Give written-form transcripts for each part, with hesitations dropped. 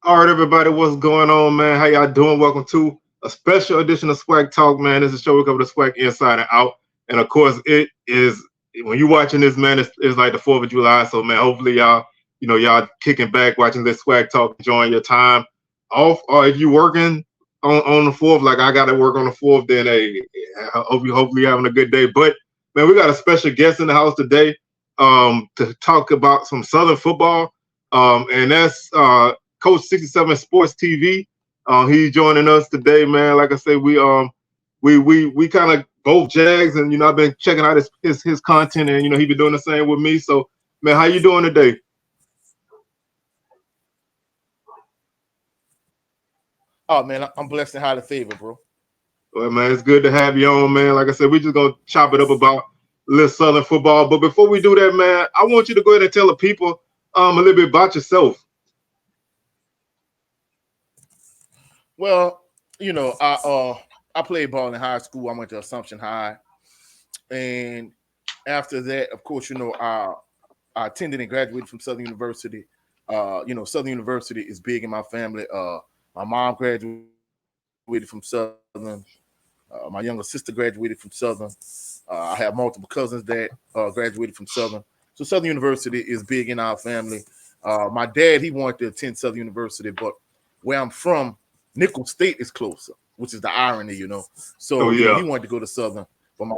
All right, everybody, what's going on, man? How y'all doing? Welcome to a special edition of SWAC Talk, man. This is a show we cover the SWAC inside and out. And of course, it is when you're watching this, man, it's like the 4th of July. So, man, hopefully y'all kicking back, watching this SWAC Talk, enjoying your time off. Or if you're working on the 4th, like I got to work on the 4th, then hey, hopefully you're having a good day. But man, we got a special guest in the house today to talk about some Southern football. And that's Coach67sportstv. He's joining us today, man. Like I said, we kind of both Jags, and I've been checking out his content, and he been doing the same with me. So, man, how you doing today? Oh man, I'm blessed and highly favored, bro. Well, man, it's good to have you on, man. Like I said, we just gonna chop it up about a little Southern football. But before we do that, man, I want you to go ahead and tell the people a little bit about yourself. Well, I played ball in high school. I went to Assumption High, and after that, of course, I attended and graduated from Southern University. Southern University is big in my family. My mom graduated from Southern. My younger sister graduated from Southern. I have multiple cousins that graduated from Southern. So Southern University is big in our family. My dad, he wanted to attend Southern University, but where I'm from, Nicholls State is closer, which is the irony, So he wanted to go to Southern, but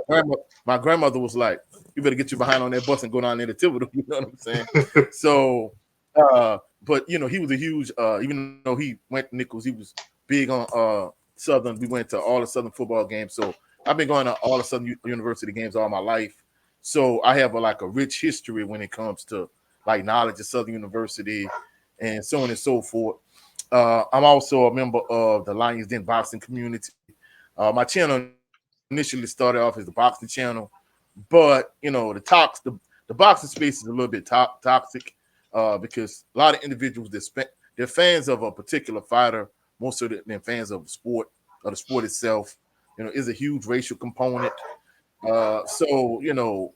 my grandmother was like, "You better get you behind on that bus and go down there to Thibodeau." You know what I'm saying? So, but he was a huge. Even though he went to Nicholls, he was big on Southern. We went to all the Southern football games. So I've been going to all the Southern University games all my life. So I have a rich history when it comes to knowledge of Southern University and so on and so forth. I'm also a member of the Lions Den boxing community. My channel initially started off as the boxing channel, but the boxing space is a little bit toxic because a lot of individuals they're fans of a particular fighter, most of them fans of the sport itself. Is a huge racial component. So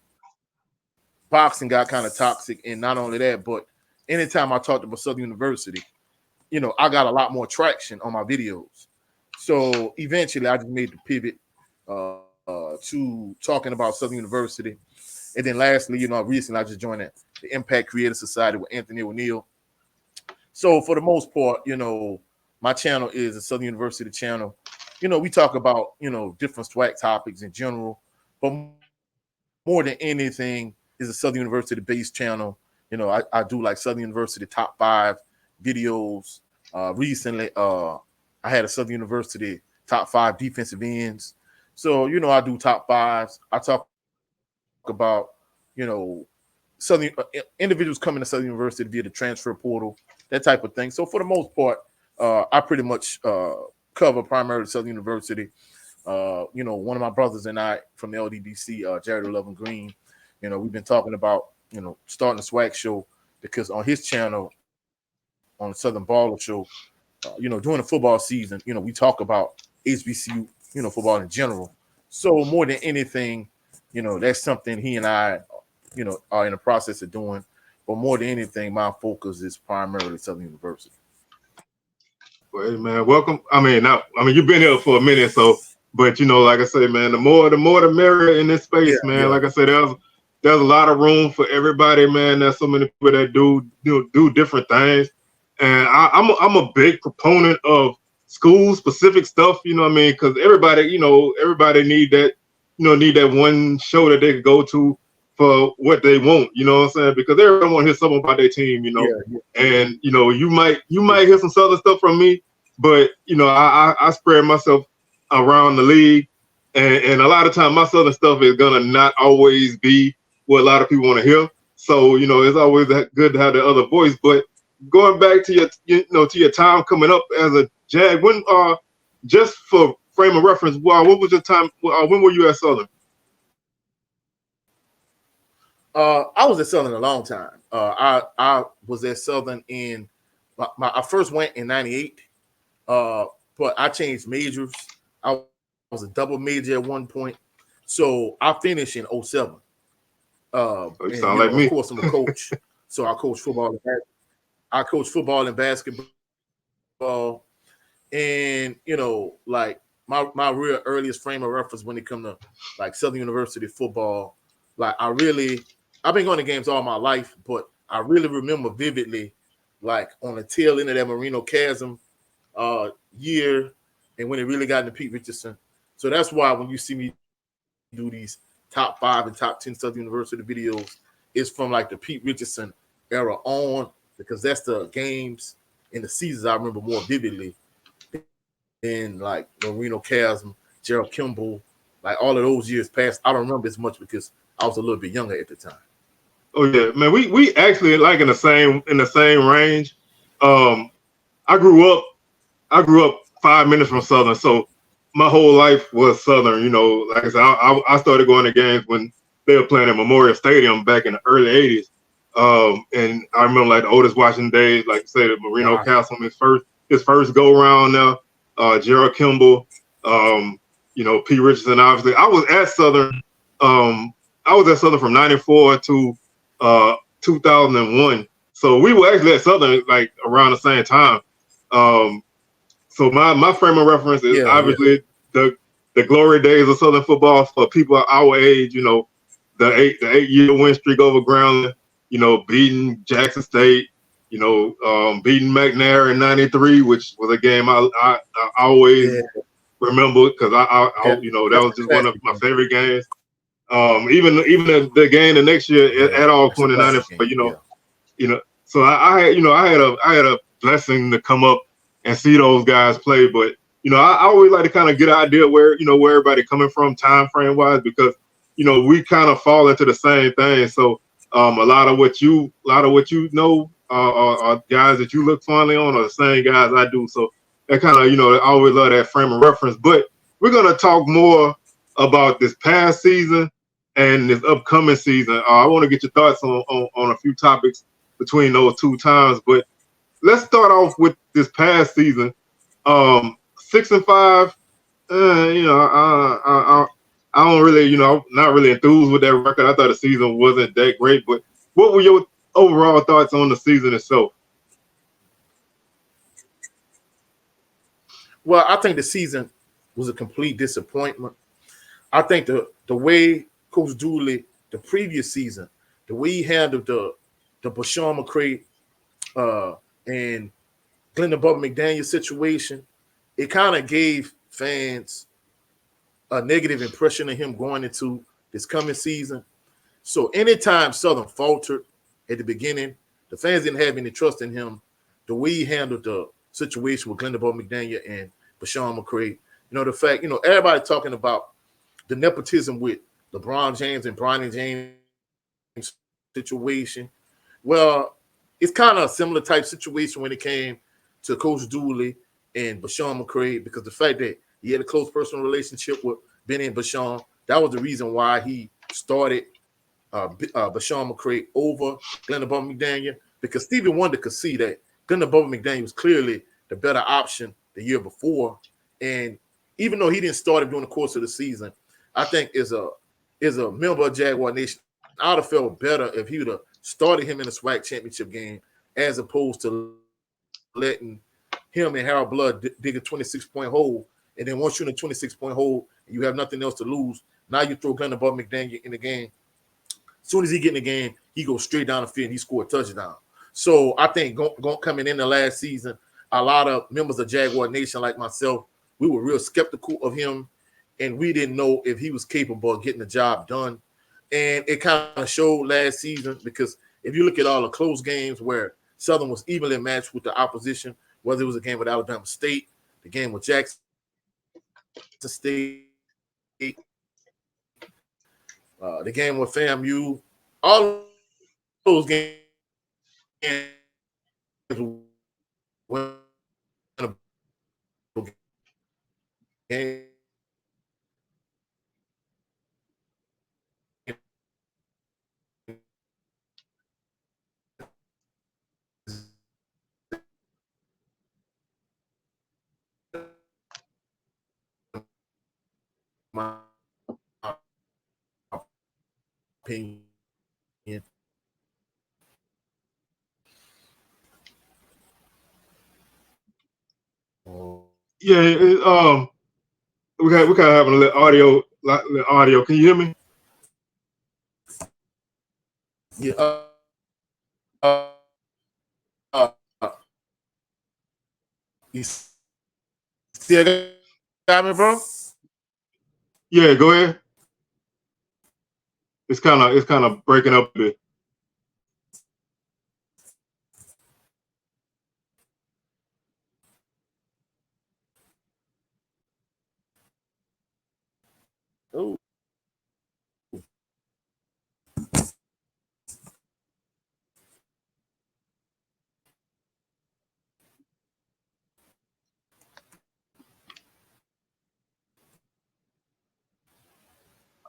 boxing got kind of toxic, and not only that, but anytime I talked about Southern University, I got a lot more traction on my videos. So eventually I just made the pivot to talking about Southern University. And then lastly, recently I just joined the Impact Creative Society with Anthony O'Neill. So for the most part, my channel is a Southern University channel. We talk about, different SWAC topics in general, but more than anything is a Southern University based channel. I do Southern University top 5 videos. Recently, I had a Southern University top 5 defensive ends. So, I do top 5s. I talk about, Southern individuals coming to Southern University via the transfer portal, that type of thing. So for the most part, I pretty much cover primarily Southern University. One of my brothers and I from the LDBC, Jared 11 Green, we've been talking about, starting a SWAC show because on his channel, on the Southern Baller Show, during the football season, we talk about HBCU, football in general. So more than anything, that's something he and I, are in the process of doing. But more than anything, my focus is primarily Southern University. Well, hey, man, welcome. You've been here for a minute, but like I say, man, the more the merrier in this space, man. Yeah. Like I said, there's a lot of room for everybody, man. There's so many people that do different things. And I'm a big proponent of school specific stuff, because everybody need that one show that they could go to for what they want, what I'm saying? Because everyone want to hear something about their team, Yeah. And you might hear some Southern stuff from me, but I spread myself around the league, and a lot of time my Southern stuff is gonna not always be what a lot of people want to hear. So it's always good to have the other voice, but going back to your time coming up as a Jag, when just for frame of reference, what was your time? When were you at Southern? I was at Southern a long time. I was at Southern I first went in '98, but I changed majors. I was a double major at one point, so I finished in '07. You sound like me. Of course, I'm a coach, so I coach football and basketball. football, and like my real earliest frame of reference when it comes to like Southern University football, like I've been going to games all my life, but I really remember vividly, like on the tail end of that Marino Chasm year, and when it really got into Pete Richardson. So that's why when you see me do these top 5 and top 10 Southern University videos, it's from like the Pete Richardson era on, because that's the games and the seasons I remember more vividly than like Marino Chasm, Gerald Kimball, like all of those years past. I don't remember as much because I was a little bit younger at the time. Oh yeah, man. We actually like in the same range. I grew up 5 minutes from Southern, so my whole life was Southern. Like I said, I started going to games when they were playing at Memorial Stadium back in the early '80s. And I remember like the Otis Washington days, like you said, Marino Castle, his first go round now. Gerald Kimball, Pete Richardson. Obviously, I was at Southern. From '94 to 2001. So we were actually at Southern like around the same time. So my frame of reference is obviously the glory days of Southern football for people our age. The 8-year win streak over Groundling. Beating Jackson State. Beating McNair in '93, which was a game I always remember because that was just one of my favorite games. Even the game the next year at all 2094. So I had a blessing to come up and see those guys play, but I always like to kind of get an idea where everybody coming from time frame wise, because we kind of fall into the same thing. So a lot of what you know are guys that you look fondly on are the same guys I do. So that kind of I always love that frame of reference. But we're gonna talk more about this past season and this upcoming season. I want to get your thoughts on a few topics between those two times, but let's start off with this past season. 6-5. I don't really, not really enthused with that record. I thought the season wasn't that great, but what were your overall thoughts on the season itself? Well, I think the season was a complete disappointment. I think the way Coach Dooley, the previous season, the way he handled the Bashawn McCray and Glendon Bubba McDaniel situation, it kind of gave fans a negative impression of him going into this coming season. So anytime Southern faltered at the beginning, the fans didn't have any trust in him. The way he handled the situation with Glendon Bubba McDaniel and Bashawn McCray, the fact, everybody talking about the nepotism with LeBron James and Bronny James situation. Well, it's kind of a similar type situation when it came to Coach Dooley and Bashawn McCray, because the fact that he had a close personal relationship with Benny and Bashawn, that was the reason why he started Bashawn McCray over Glendon Bubba McDaniel, because Stevie Wonder could see that Glendon Bubba McDaniel was clearly the better option the year before. And even though he didn't start him during the course of the season, I think as a member of Jaguar Nation, I would have felt better if he would have started him in the SWAC championship game, as opposed to letting him and Harold Blood dig a 26-point hole. And then once you're in a 26-point hole and you have nothing else to lose, now you throw Glendon Bubba McDaniel in the game. As soon as he get in the game, he goes straight down the field and he scored a touchdown. So I think coming in the last season, a lot of members of Jaguar Nation like myself, we were real skeptical of him, and we didn't know if he was capable of getting the job done. And it kind of showed last season, because if you look at all the close games where Southern was evenly matched with the opposition, whether it was a game with Alabama State, the game with Jackson State, the game with FAMU, all those games were game. My opinion. Yeah, we kind of having a little audio. Can you hear me? Yeah. Uh, uh, you still got me, bro? Yeah, go ahead. It's kind of breaking up a bit. Oh.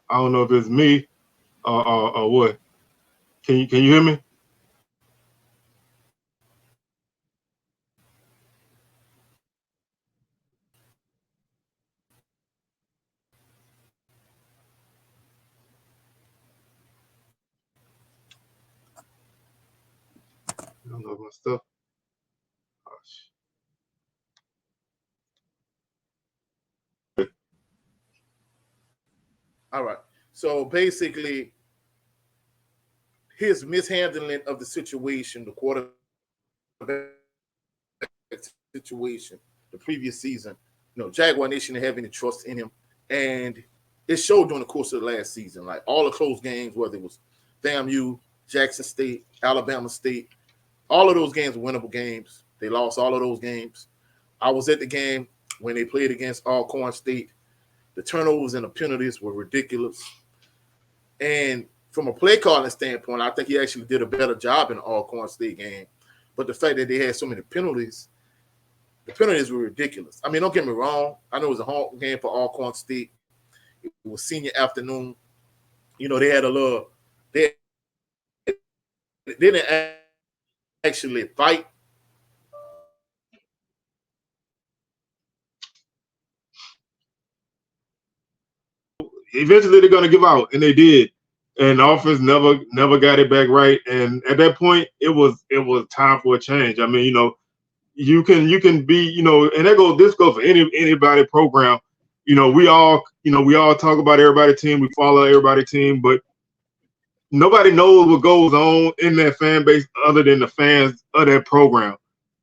I don't know if it's me or what. Can you hear me? I don't know my stuff. All right. So basically, his mishandling of the situation, the quarterback situation, the previous season, Jaguar Nation didn't have any trust in him. And it showed during the course of the last season. Like all the close games, whether it was FAMU, Jackson State, Alabama State, all of those games were winnable games. They lost all of those games. I was at the game when they played against Alcorn State. The turnovers and the penalties were ridiculous. And from a play calling standpoint, I think he actually did a better job in the Alcorn State game. But the fact that they had so many penalties, the penalties were ridiculous. I mean, don't get me wrong. I know it was a home game for Alcorn State. It was senior afternoon. They had a little. They didn't actually fight. Eventually, they're gonna give out, and they did. And the offense never got it back right. And at that point, it was time for a change. I mean, you can be, and this goes for anybody program. We all talk about everybody's team, we follow everybody's team, but nobody knows what goes on in that fan base other than the fans of that program.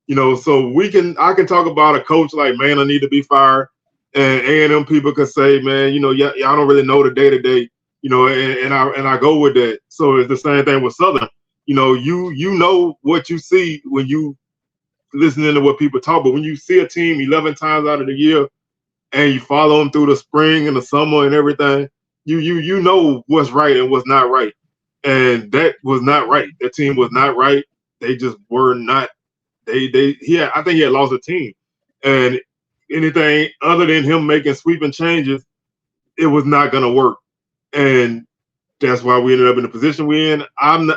So I can talk about a coach like, man, I need to be fired, and A&M people could say, man, y'all don't really know the day to day, and I go with that. So it's the same thing with Southern. You know what you see when you listening to what people talk, but when you see a team 11 times out of the year and you follow them through the spring and the summer and everything, you know what's right and what's not right. And that was not right. That team was not right. They just were not. I think he had lost a team, and anything other than him making sweeping changes, it was not going to work. And that's why we ended up in the position we're in. I'm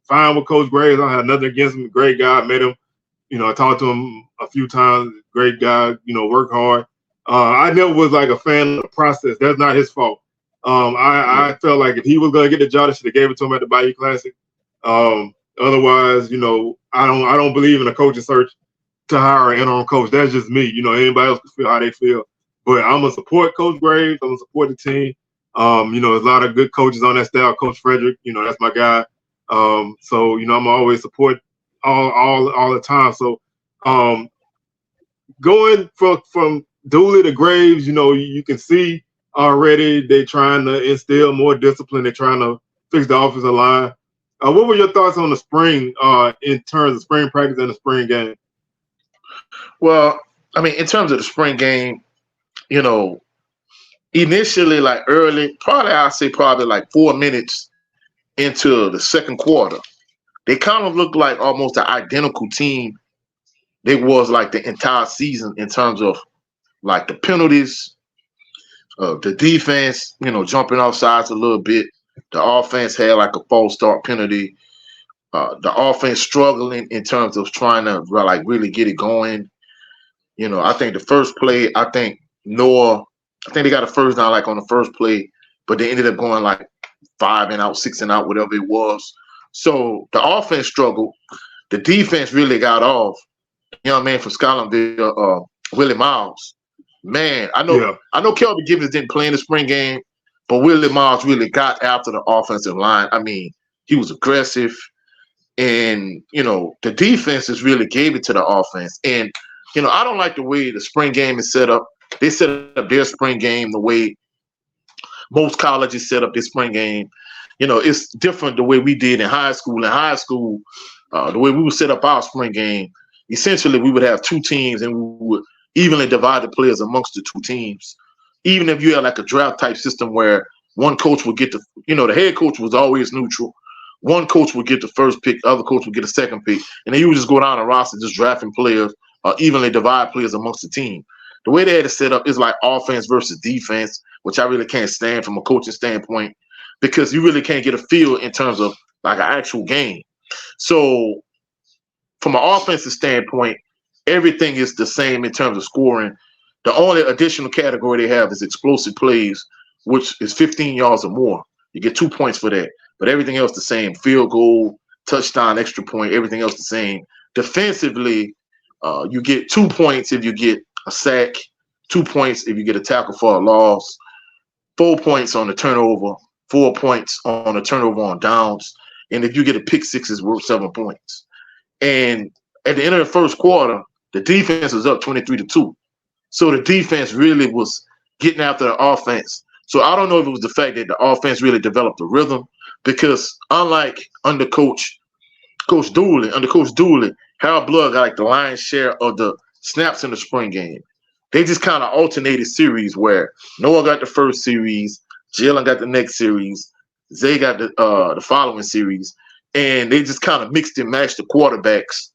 fine with Coach Graves. I had nothing against him. Great guy. Met him. I talked to him a few times. Great guy. Work hard. I never was like a fan of the process. That's not his fault. I felt like if he was going to get the job, they should have gave it to him at the Bayou Classic. Otherwise, I don't believe in a coaching search to hire an interim coach. That's just me. Anybody else can feel how they feel. But I'm gonna support Coach Graves. I'm gonna support the team. There's a lot of good coaches on that staff. Coach Frederick, that's my guy. So I'm always support all the time. So going from Dooley to Graves, you can see already they're trying to instill more discipline. They're trying to fix the offensive line. What were your thoughts on the spring in terms of spring practice and the spring game? Well, I mean, in terms of the spring game, initially, like early, I'd say probably like 4 minutes into the second quarter, they kind of looked like almost an identical team they was like the entire season in terms of like the penalties, the defense, jumping off sides a little bit. The offense had like a false start penalty. The offense struggling in terms of trying to like really get it going. I think the first play, Noah, they got a first down like on the first play, but they ended up going like 5 and out, 6 and out, whatever it was. So the offense struggled. The defense really got off. The young man from Scotlandville, Willie Miles. Man, I know Kelvin Givens didn't play in the spring game, but Willie Miles really got after the offensive line. I mean, he was aggressive, and the defenses really gave it to the offense. And I don't like the way the spring game is set up. They set up their spring game the way most colleges set up their spring game. It's different the way we did in high school. In high school, the way we would set up our spring game, essentially we would have two teams and we would evenly divide the players amongst the two teams. Even if you had like a draft type system where one coach would get the head coach was always neutral. One coach would get the first pick, the other coach would get a second pick, and then you would just go down the roster just drafting players, evenly divide players amongst the team. The way they had it set up is like offense versus defense, which I really can't stand from a coaching standpoint, because you really can't get a feel in terms of like an actual game. So from an offensive standpoint, everything is the same in terms of scoring. The only additional category they have is explosive plays, which is 15 yards or more. You get 2 points for that. But everything else the same. Field goal, touchdown, extra point, everything else the same. Defensively, you get 2 points if you get a sack, 2 points if you get a tackle for a loss, 4 points on the turnover, 4 points on a turnover on downs, and if you get a pick six, it's worth 7 points. And at the end of the first quarter, the defense was up 23-2. So the defense really was getting after the offense. So I don't know if it was the fact that the offense really developed a rhythm, because unlike under Coach Dooley, Harold Blood got like the lion's share of the snaps in the spring game. They just kind of alternated series where Noah got the first series, Jalen got the next series, Zay got the following series, and they just kind of mixed and matched the quarterbacks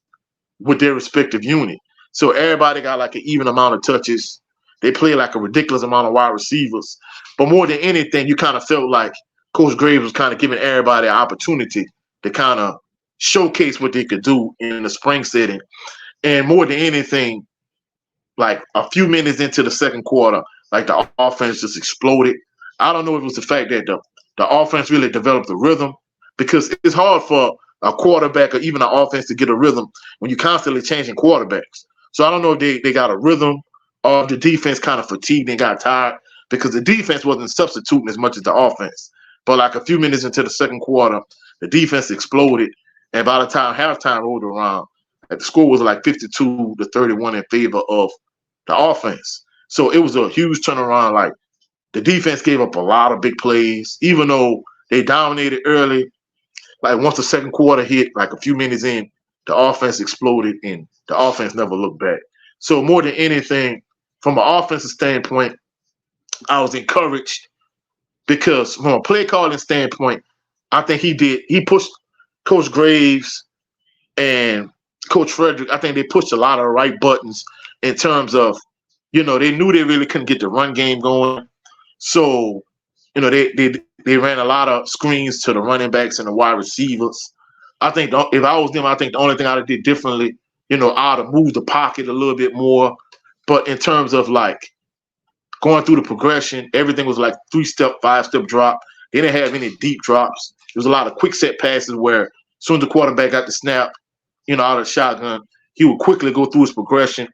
with their respective unit. So everybody got like an even amount of touches. They play like a ridiculous amount of wide receivers. But more than anything, you kind of felt like Coach Graves was kind of giving everybody an opportunity to kind of showcase what they could do in the spring setting. And more than anything, like a few minutes into the second quarter, like the offense just exploded. I don't know if it was the fact that the offense really developed a rhythm, because it's hard for a quarterback or even an offense to get a rhythm when you're constantly changing quarterbacks. So I don't know if they got a rhythm or the defense kind of fatigued and got tired, because the defense wasn't substituting as much as the offense. But like a few minutes into the second quarter, the defense exploded. And by the time halftime rolled around, the score was like 52-31 in favor of the offense. So it was a huge turnaround. Like the defense gave up a lot of big plays, even though they dominated early. Like once the second quarter hit, like a few minutes in, the offense exploded and the offense never looked back. So more than anything, from an offensive standpoint, I was encouraged, because from a play calling standpoint, I think he pushed Coach Graves and Coach Frederick. I think they pushed a lot of the right buttons in terms of, they knew they really couldn't get the run game going. So, they ran a lot of screens to the running backs and the wide receivers. I think if I was them, I think the only thing I'd have did differently, I'd have moved the pocket a little bit more. But in terms of like going through the progression, everything was like 3-step, 5-step drop. They didn't have any deep drops. There was a lot of quick set passes where as soon as the quarterback got the snap, out of the shotgun, he would quickly go through his progression.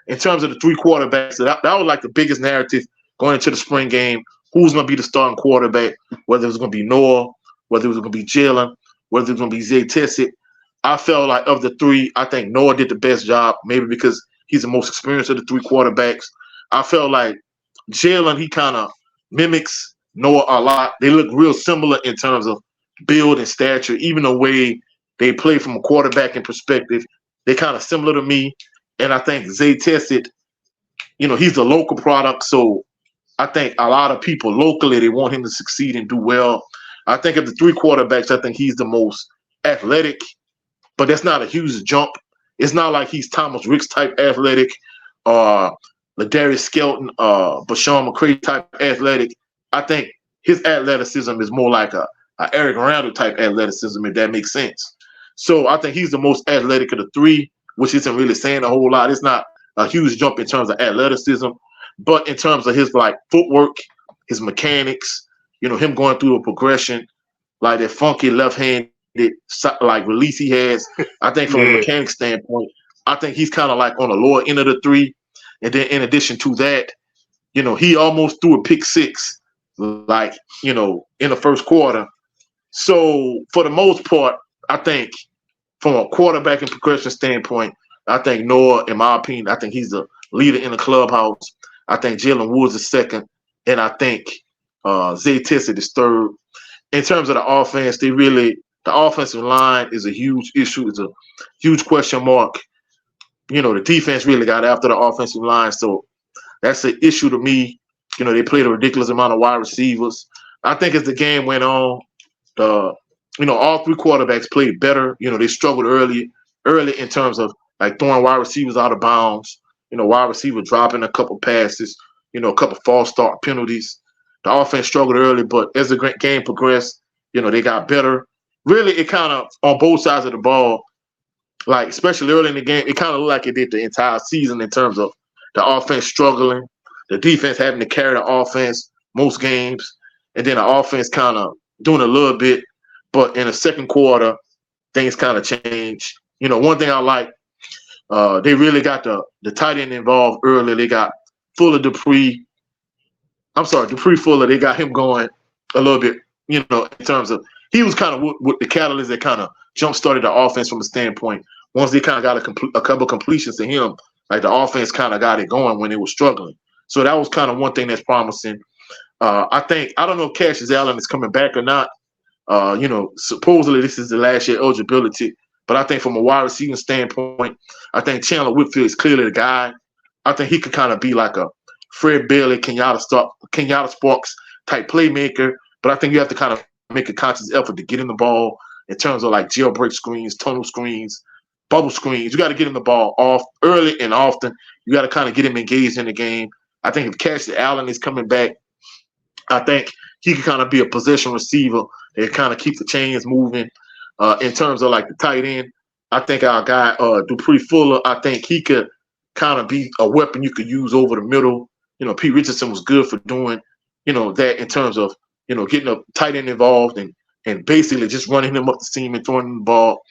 In terms of the three quarterbacks, that was like the biggest narrative going into the spring game. Who's going to be the starting quarterback, whether it was going to be Noah, whether it was going to be Jalen, whether it was going to be Zay Tessett. I felt like of the three, I think Noah did the best job, maybe because he's the most experienced of the three quarterbacks. I felt like Jalen, he kind of mimics Noah a lot. They look real similar in terms of build and stature, even the way they play from a quarterbacking perspective. They kind of similar to me. And I think Zay Tessett, he's the local product. So I think a lot of people locally, they want him to succeed and do well. I think of the three quarterbacks, I think he's the most athletic, but that's not a huge jump. It's not like he's Thomas Ricks type athletic, Ladarius Skelton, Bashawn McCray type athletic. I think his athleticism is more like a Eric Randall type athleticism, if that makes sense. So I think he's the most athletic of the three, which isn't really saying a whole lot. It's not a huge jump in terms of athleticism, but in terms of his like footwork, his mechanics, him going through a progression, like that funky left-handed like release he has. I think from a mechanic standpoint, I think he's kind of like on the lower end of the three. And then in addition to that, he almost threw a pick six, like, in the first quarter. So for the most part, I think from a quarterback and progression standpoint, I think Noah, in my opinion, I think he's the leader in the clubhouse. I think Jalen Woods is second. And I think Zay Tissett is third. In terms of the offense, the offensive line is a huge issue. It's a huge question mark. The defense really got after the offensive line. So that's an issue to me. They played a ridiculous amount of wide receivers. I think as the game went on, all three quarterbacks played better. They struggled early in terms of like throwing wide receivers out of bounds. Wide receiver dropping a couple passes. A couple false start penalties. The offense struggled early, but as the game progressed, they got better. Really, it kind of on both sides of the ball, like especially early in the game, it kind of looked like it did the entire season in terms of the offense struggling, the defense having to carry the offense most games, and then the offense kind of doing a little bit. But in the second quarter, things kind of changed. One thing I like, they really got the tight end involved early. They got Dupree Fuller. They got him going a little bit, in terms of he was kind of with the catalyst that kind of jump-started the offense from a standpoint. Once they kind of got a couple completions to him, like the offense kind of got it going when it was struggling. So that was kind of one thing that's promising. I don't know if Cassius Allen is coming back or not. Supposedly this is the last year eligibility, but I think from a wide receiving standpoint, I think Chandler Whitfield is clearly the guy. I think he could kind of be like a Fred Bailey, Kenyatta Sparks type playmaker, but I think you have to kind of make a conscious effort to get him the ball in terms of like jailbreak screens, tunnel screens, bubble screens. You got to get him the ball off early and often. You got to kind of get him engaged in the game. I think if Cassius Allen is coming back, I think he can kind of be a possession receiver and kind of keep the chains moving. In terms of like the tight end, I think our guy Dupree Fuller, I think he could kind of be a weapon you could use over the middle. Pete Richardson was good for doing, that in terms of, getting a tight end involved and basically just running him up the seam and throwing him the ball.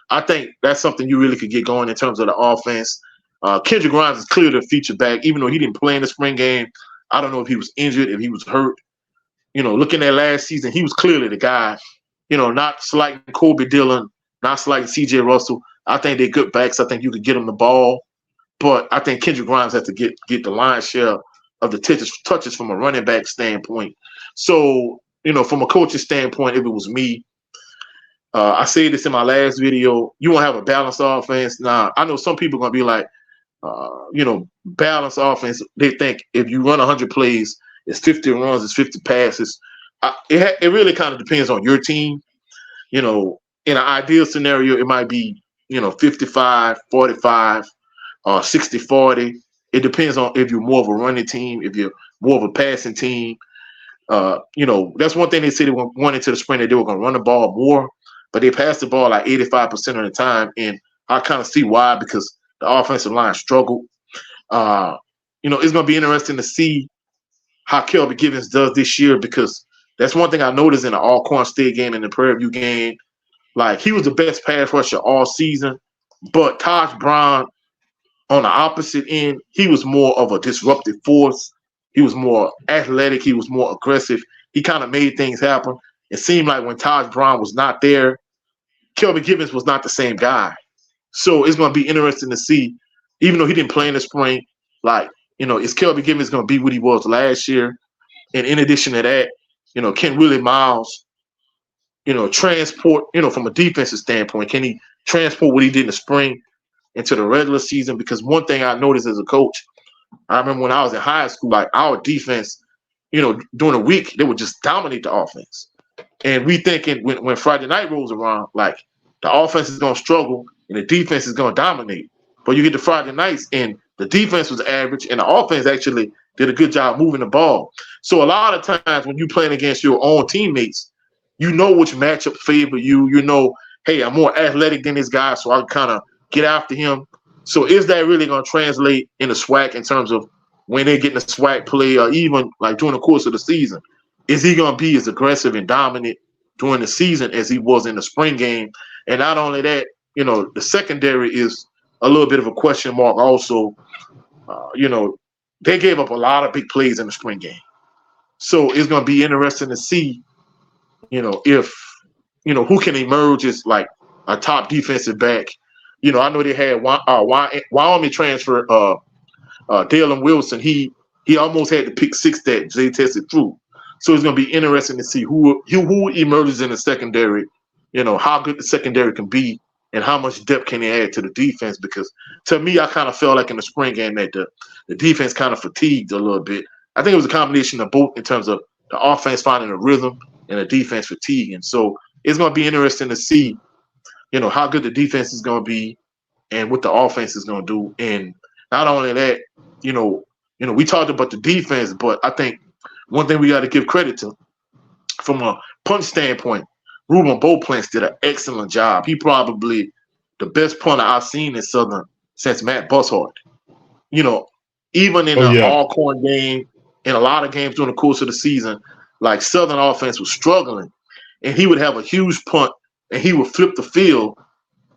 I think that's something you really could get going in terms of the offense. Kendrick Grimes is clearly the feature back, even though he didn't play in the spring game. I don't know if he was injured, if he was hurt. Looking at last season, he was clearly the guy. Not slighting Colby Dillon, not slighting C.J. Russell. I think they're good backs. I think you could get them the ball. But I think Kendrick Grimes has to get the lion's share of the touches from a running back standpoint. So, from a coaching standpoint, if it was me, I said this in my last video, you won't have a balanced offense. Now, I know some people are going to be like, balanced offense. They think if you run 100 plays, it's 50 runs, it's 50 passes. It really kind of depends on your team. In an ideal scenario, it might be, 55, 45, 60, 40. It depends on if you're more of a running team, if you're more of a passing team. That's one thing they said they went into the spring that they were going to run the ball more, but they passed the ball like 85% of the time. And I kind of see why, because the offensive line struggled. It's going to be interesting to see how Kelby Givens does this year, because that's one thing I noticed in the Alcorn State game and the Prairie View game. Like, he was the best pass rusher all season, but Taj Brown on the opposite end, he was more of a disruptive force. He was more athletic. He was more aggressive. He kind of made things happen. It seemed like when Taj Brown was not there, Kelby Givens was not the same guy. So it's going to be interesting to see, even though he didn't play in the spring, like, is Kelby Givens going to be what he was last year? And in addition to that, can Willie Miles, transport, from a defensive standpoint, can he transport what he did in the spring into the regular season? Because one thing I noticed as a coach, I remember when I was in high school, like our defense, during the week, they would just dominate the offense. And we thinking when Friday night rolls around, like the offense is going to struggle and the defense is going to dominate. But you get to Friday nights and the defense was average and the offense actually did a good job moving the ball. So a lot of times when you're playing against your own teammates, which matchup favor you. Hey, I'm more athletic than this guy, so I can kind of get after him. So is that really going to translate in the SWAC in terms of when they get in the SWAC play, or even like during the course of the season? Is he going to be as aggressive and dominant during the season as he was in the spring game? And not only that, the secondary is a little bit of a question mark also. They gave up a lot of big plays in the spring game. So it's going to be interesting to see, if, who can emerge as like a top defensive back. I know they had Wyoming transfer Dalen Wilson. He almost had to pick six that Jay tested through. So it's going to be interesting to see who emerges in the secondary, how good the secondary can be and how much depth can they add to the defense. Because to me, I kind of felt like in the spring game that the defense kind of fatigued a little bit. I think it was a combination of both in terms of the offense finding a rhythm and the defense fatigue. And so it's going to be interesting to see, how good the defense is going to be and what the offense is going to do. And not only that, we talked about the defense, but I think one thing we got to give credit to, from a punch standpoint, Ruben Beauplance did an excellent job. He probably the best punter I've seen in Southern since Matt Bushard. Even in the Alcorn game, in a lot of games during the course of the season, like Southern offense was struggling, and he would have a huge punt, and he would flip the field,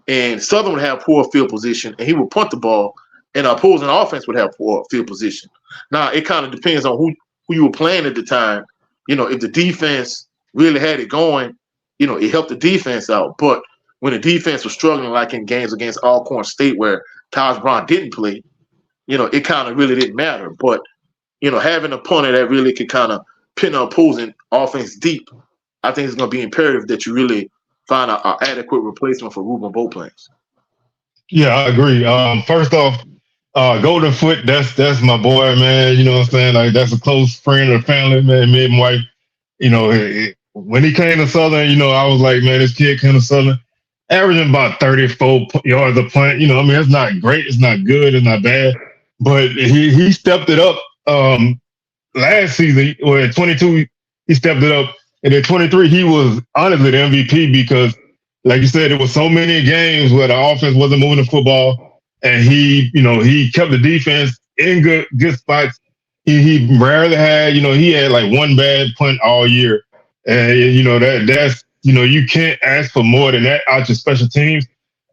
and Southern would have poor field position, and he would punt the ball, and the opposing offense would have poor field position. Now, it kind of depends on who you were playing at the time. If the defense really had it going, it helped the defense out. But when the defense was struggling, like in games against Alcorn State where Taj Brown didn't play, it kind of really didn't matter. But, having a punter that really could kind of pin the opposing offense deep, I think it's going to be imperative that you really find an adequate replacement for Ruben Beauplance. Yeah, I agree. First off, Golden Foot, that's my boy, man. You know what I'm saying? Like, that's a close friend of the family, man. Me and my wife, when he came to Southern, I was like, man, this kid came to Southern, averaging about 34 yards a punt. It's not great, it's not good, it's not bad, but he stepped it up. Last season, or at 22, he stepped it up, and at 23, he was honestly the MVP because, like you said, there was so many games where the offense wasn't moving the football, and he kept the defense in good spots. He rarely had, he had like one bad punt all year. And, that's you can't ask for more than that out your special teams.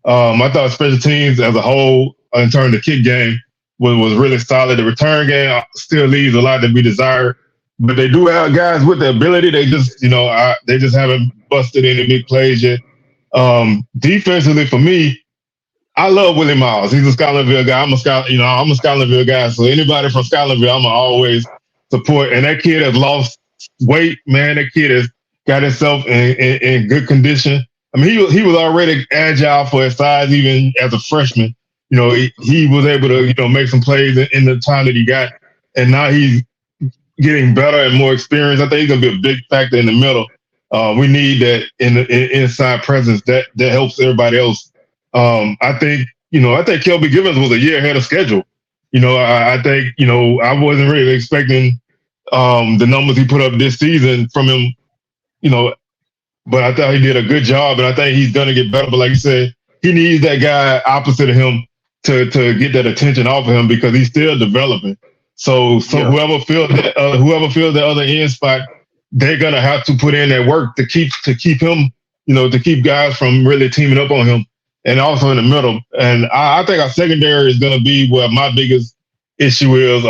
I thought special teams as a whole, in terms of the kick game, was really solid. The return game still leaves a lot to be desired, but they do have guys with the ability. They just, they just haven't busted any big plays yet. Defensively, for me, I love Willie Miles. He's a Scotlandville guy. I'm a Scotlandville guy. So anybody from Scotlandville, I'm always support. And that kid has lost weight, man. That kid has got himself in good condition. I mean, he was already agile for his size, even as a freshman. He was able to, make some plays in the time that he got. And now he's getting better and more experienced. I think he's going to be a big factor in the middle. We need that inside presence that helps everybody else. I think Kelby Givens was a year ahead of schedule. I think, I wasn't really expecting the numbers he put up this season from him, but I thought he did a good job, and I think he's going to get better. But like you said, he needs that guy opposite of him to get that attention off of him because he's still developing. So whoever fills the other end spot, they're going to have to put in that work to keep him, to keep guys from really teaming up on him. And also in the middle. And I think our secondary is going to be where my biggest issue is.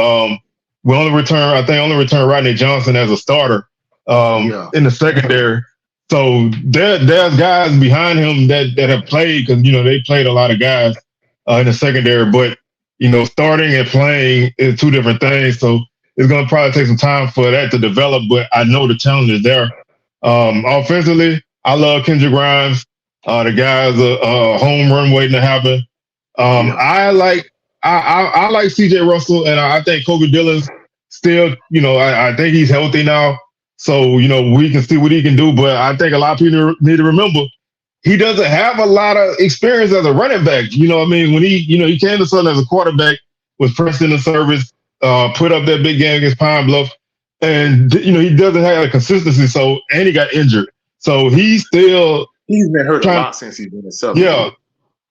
We only return Rodney Johnson as a starter in the secondary. So there's guys behind him that have played because, they played a lot of guys in the secondary. But, starting and playing is two different things. So it's going to probably take some time for that to develop. But I know the talent is there. Offensively, I love Kendrick Grimes. The guy's a home run waiting to happen. I like CJ Russell, and I think Kobe Dillon's still, I think he's healthy now. So, we can see what he can do. But I think a lot of people need to remember he doesn't have a lot of experience as a running back. When he came to Southern as a quarterback, was pressed in the service, put up that big game against Pine Bluff, and he doesn't have a consistency. So, and he got injured. So he's been hurt a lot since he's been in Southern. Yeah.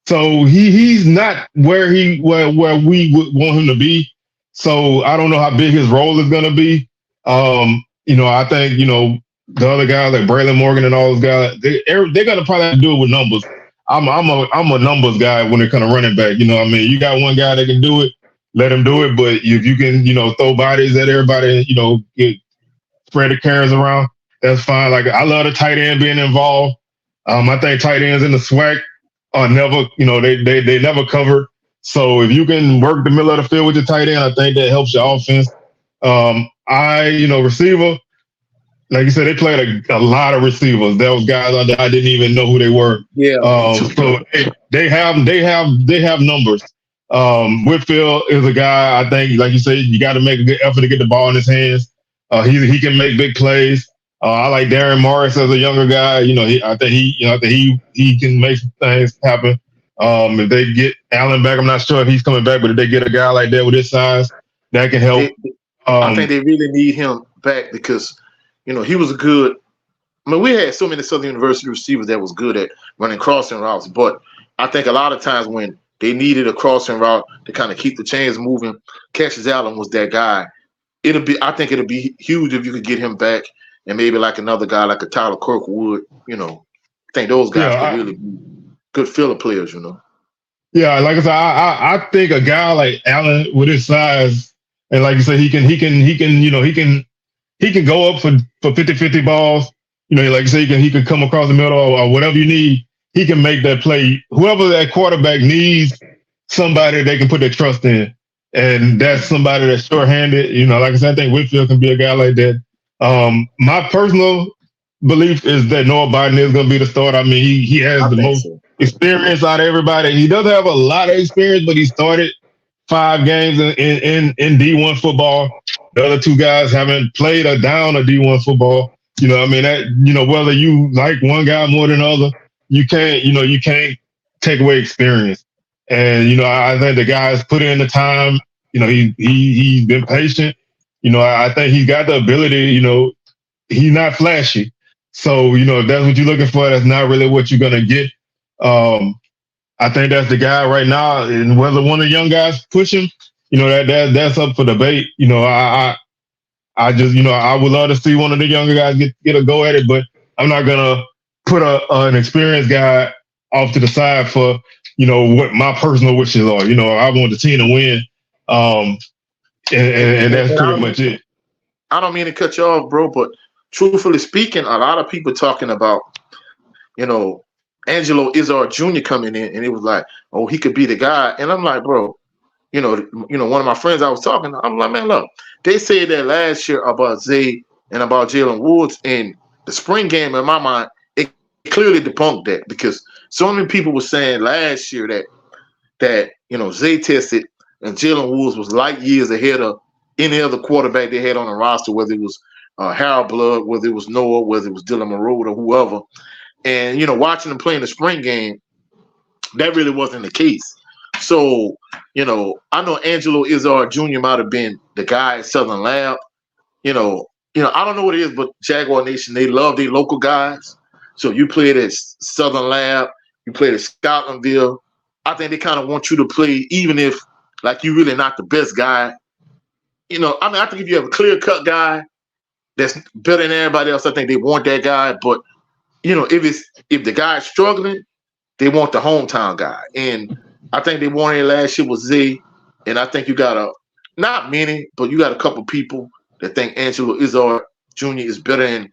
So he's not where we would want him to be. So I don't know how big his role is going to be. I think, the other guys like Braylon Morgan and all those guys, they're going to probably have to do it with numbers. I'm a numbers guy when it comes to running back. You got one guy that can do it. let him do it. But if you can, throw bodies at everybody, get spread the carries around, that's fine. Like, I love the tight end being involved. I think tight ends in the SWAC are never, they never covered. So if you can work the middle of the field with your tight end, I think that helps your offense. Receiver, like you said, they played a lot of receivers. There was guys I didn't even know who they were. Yeah. So they have numbers. Whitfield is a guy, I think, like you said, you got to make a good effort to get the ball in his hands. He can make big plays. I like Darren Morris as a younger guy. I think he can make things happen. If they get Allen back, I'm not sure if he's coming back, but if they get a guy like that with his size, that can help. I think they really need him back because, he was good. I mean, we had so many Southern University receivers that was good at running crossing routes, but I think a lot of times when they needed a crossing route to kind of keep the chains moving, Cassius Allen was that guy. I think it'll be huge if you could get him back and maybe like another guy like a Tyler Kirkwood. I think those guys could really be good filler players. Yeah, like I said, I think a guy like Allen with his size and like you said, he can go up for 50-50 balls. Like you said, he can come across the middle or whatever you need. He can make that play. Whoever that quarterback needs, somebody they can put their trust in. And that's somebody that's short-handed. Like I said, I think Whitfield can be a guy like that. My personal belief is that Noah Biden is going to be the starter. I mean, he has the most experience out of everybody. He does have a lot of experience, but he started 5 games in D1 football. The other 2 guys haven't played a down of D1 football. Whether you like one guy more than the other, you can't take away experience. And, I think the guy's put in the time. He's been patient. I think he's got the ability, he's not flashy. So, if that's what you're looking for, that's not really what you're going to get. I think that's the guy right now. And whether one of the young guys push him, that's up for debate. I just, I would love to see one of the younger guys get a go at it, but I'm not going to put an experienced guy off to the side for, what my personal wishes are. I want the team to win. And that's pretty much it. I don't mean to cut you off, bro, but truthfully speaking, a lot of people talking about, Angelo Izzard Jr. coming in, and it was like, oh, he could be the guy. And I'm like, bro, one of my friends I was talking to, I'm like, man, look, they said that last year about Zay and about Jalen Woods, and the spring game, in my mind, it clearly debunked that because so many people were saying last year that Zay tested and Jalen Woods was light years ahead of any other quarterback they had on the roster, whether it was Harold Blood, whether it was Noah, whether it was Dylan Monroe or whoever. And, watching them play in the spring game, that really wasn't the case. So, I know Angelo Izzard Jr. might have been the guy at Southern Lab. I don't know what it is, but Jaguar Nation, they love their local guys. So you played at Southern Lab, you played at Scotlandville. I think they kind of want you to play, even if, like, you're really not the best guy. I think if you have a clear-cut guy that's better than everybody else, I think they want that guy. But, if the guy's struggling, they want the hometown guy. And I think they wanted last year with Z. And I think you got not many, but you got a couple people that think Angelo Izzard Jr. is better than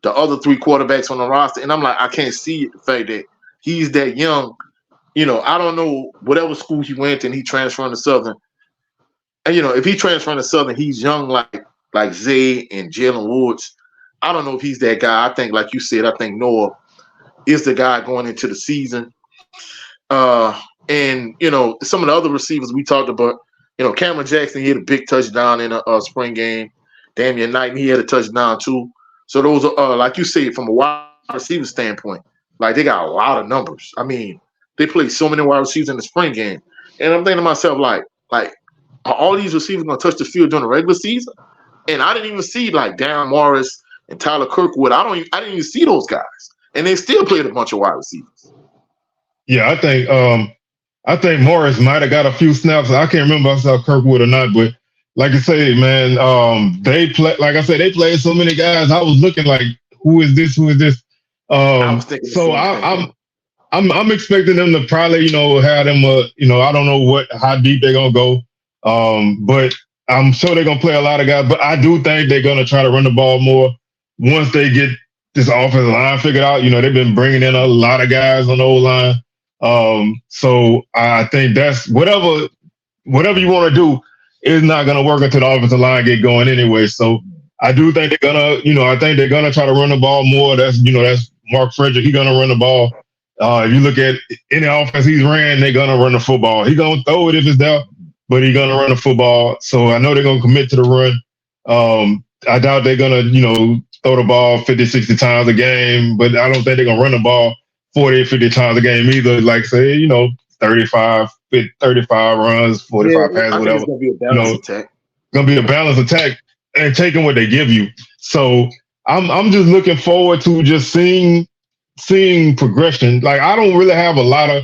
the other 3 quarterbacks on the roster. And I'm like, I can't see the fact that he's that young. I don't know whatever school he went to and he transferred to Southern. And, if he transferred to Southern, he's young like Zay and Jalen Woods. I don't know if he's that guy. I think, like you said, I think Noah is the guy going into the season. And, some of the other receivers we talked about, Cameron Jackson, he had a big touchdown in a spring game. Damian Knight, he had a touchdown too. So those are, like you said, from a wide receiver standpoint, like they got a lot of numbers. I mean, they play so many wide receivers in the spring game. And I'm thinking to myself, like, are all these receivers going to touch the field during the regular season? And I didn't even see, like, Darren Morris and Tyler Kirkwood. I didn't even see those guys. And they still played a bunch of wide receivers. Yeah, I think Morris might have got a few snaps. I can't remember if I saw Kirkwood or not, but like I say, man, they play. Like I said, they played so many guys. I was looking like, who is this? Who is this? So I'm expecting them to probably, have them. I don't know how deep they're gonna go. But I'm sure they're gonna play a lot of guys. But I do think they're gonna try to run the ball more once they get this offensive line figured out. You know, they've been bringing in a lot of guys on the O-line. So I think that's whatever you want to do is not going to work until the offensive line get going anyway. So I do think they're gonna, I think they're gonna try to run the ball more. That's Mark Frederick. He's gonna run the ball. If you look at any offense he's ran, they're gonna run the football. He's gonna throw it if it's there, but he's gonna run the football. So I know they're gonna commit to the run. I doubt they're gonna, throw the ball 50, 60 times a game, but I don't think they're gonna run the ball 40, 50 times a game either. Like say, 35 runs, 45 passes, whatever. It's gonna be a balanced attack. Gonna be a balanced attack and taking what they give you. So I'm just looking forward to just seeing progression. Like I don't really have a lot of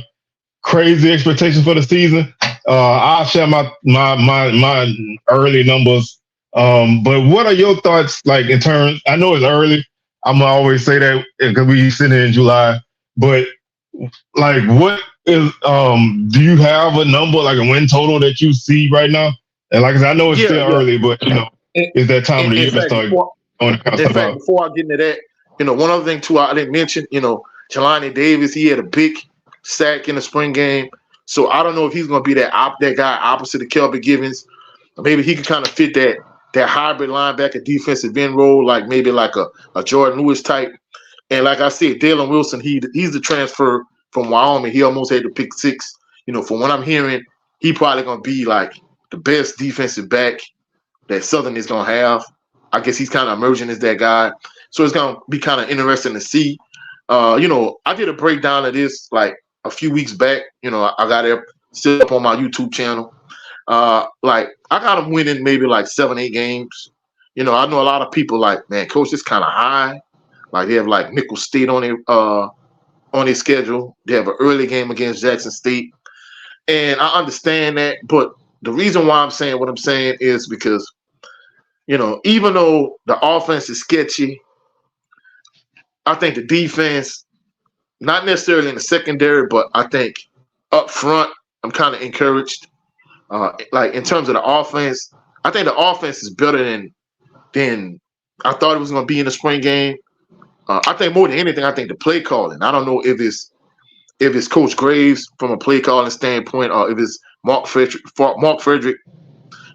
crazy expectations for the season. I'll share my early numbers. But what are your thoughts like in terms? I know it's early. I'm gonna always say that because we sitting in July. But like, what is do you have a number like a win total that you see right now? And like I said, I know it's still early, but it's that time of the year to start going to kind of in stuff fact, out. before I get into that, one other thing too I didn't mention, Jelani Davis, he had a big sack in the spring game. So I don't know if he's going to be that guy opposite of Kelvin Givens. Maybe he could kind of fit that hybrid linebacker defensive end role, like maybe like a Jordan Lewis type. And like I said, Dalen Wilson, he's the transfer from Wyoming. He almost had to pick six. From what I'm hearing, he probably going to be like the best defensive back that Southern is going to have. I guess he's kind of emerging as that guy. So it's going to be kind of interesting to see. I did a breakdown of this like a few weeks back. I got it still up on my YouTube channel. Like I got them winning maybe like 7-8 games. I know a lot of people like, man, coach, this kind of high. Like they have like Nicholls State on their schedule. They have an early game against Jackson State. And I understand that, but the reason why I'm saying what I'm saying is because, even though the offense is sketchy, I think the defense, not necessarily in the secondary, but I think up front, I'm kind of encouraged. Like in terms of the offense, I think the offense is better than I thought it was going to be in the spring game. I think more than anything, I think the play calling. I don't know if it's Coach Graves from a play calling standpoint, or if it's Mark Frederick.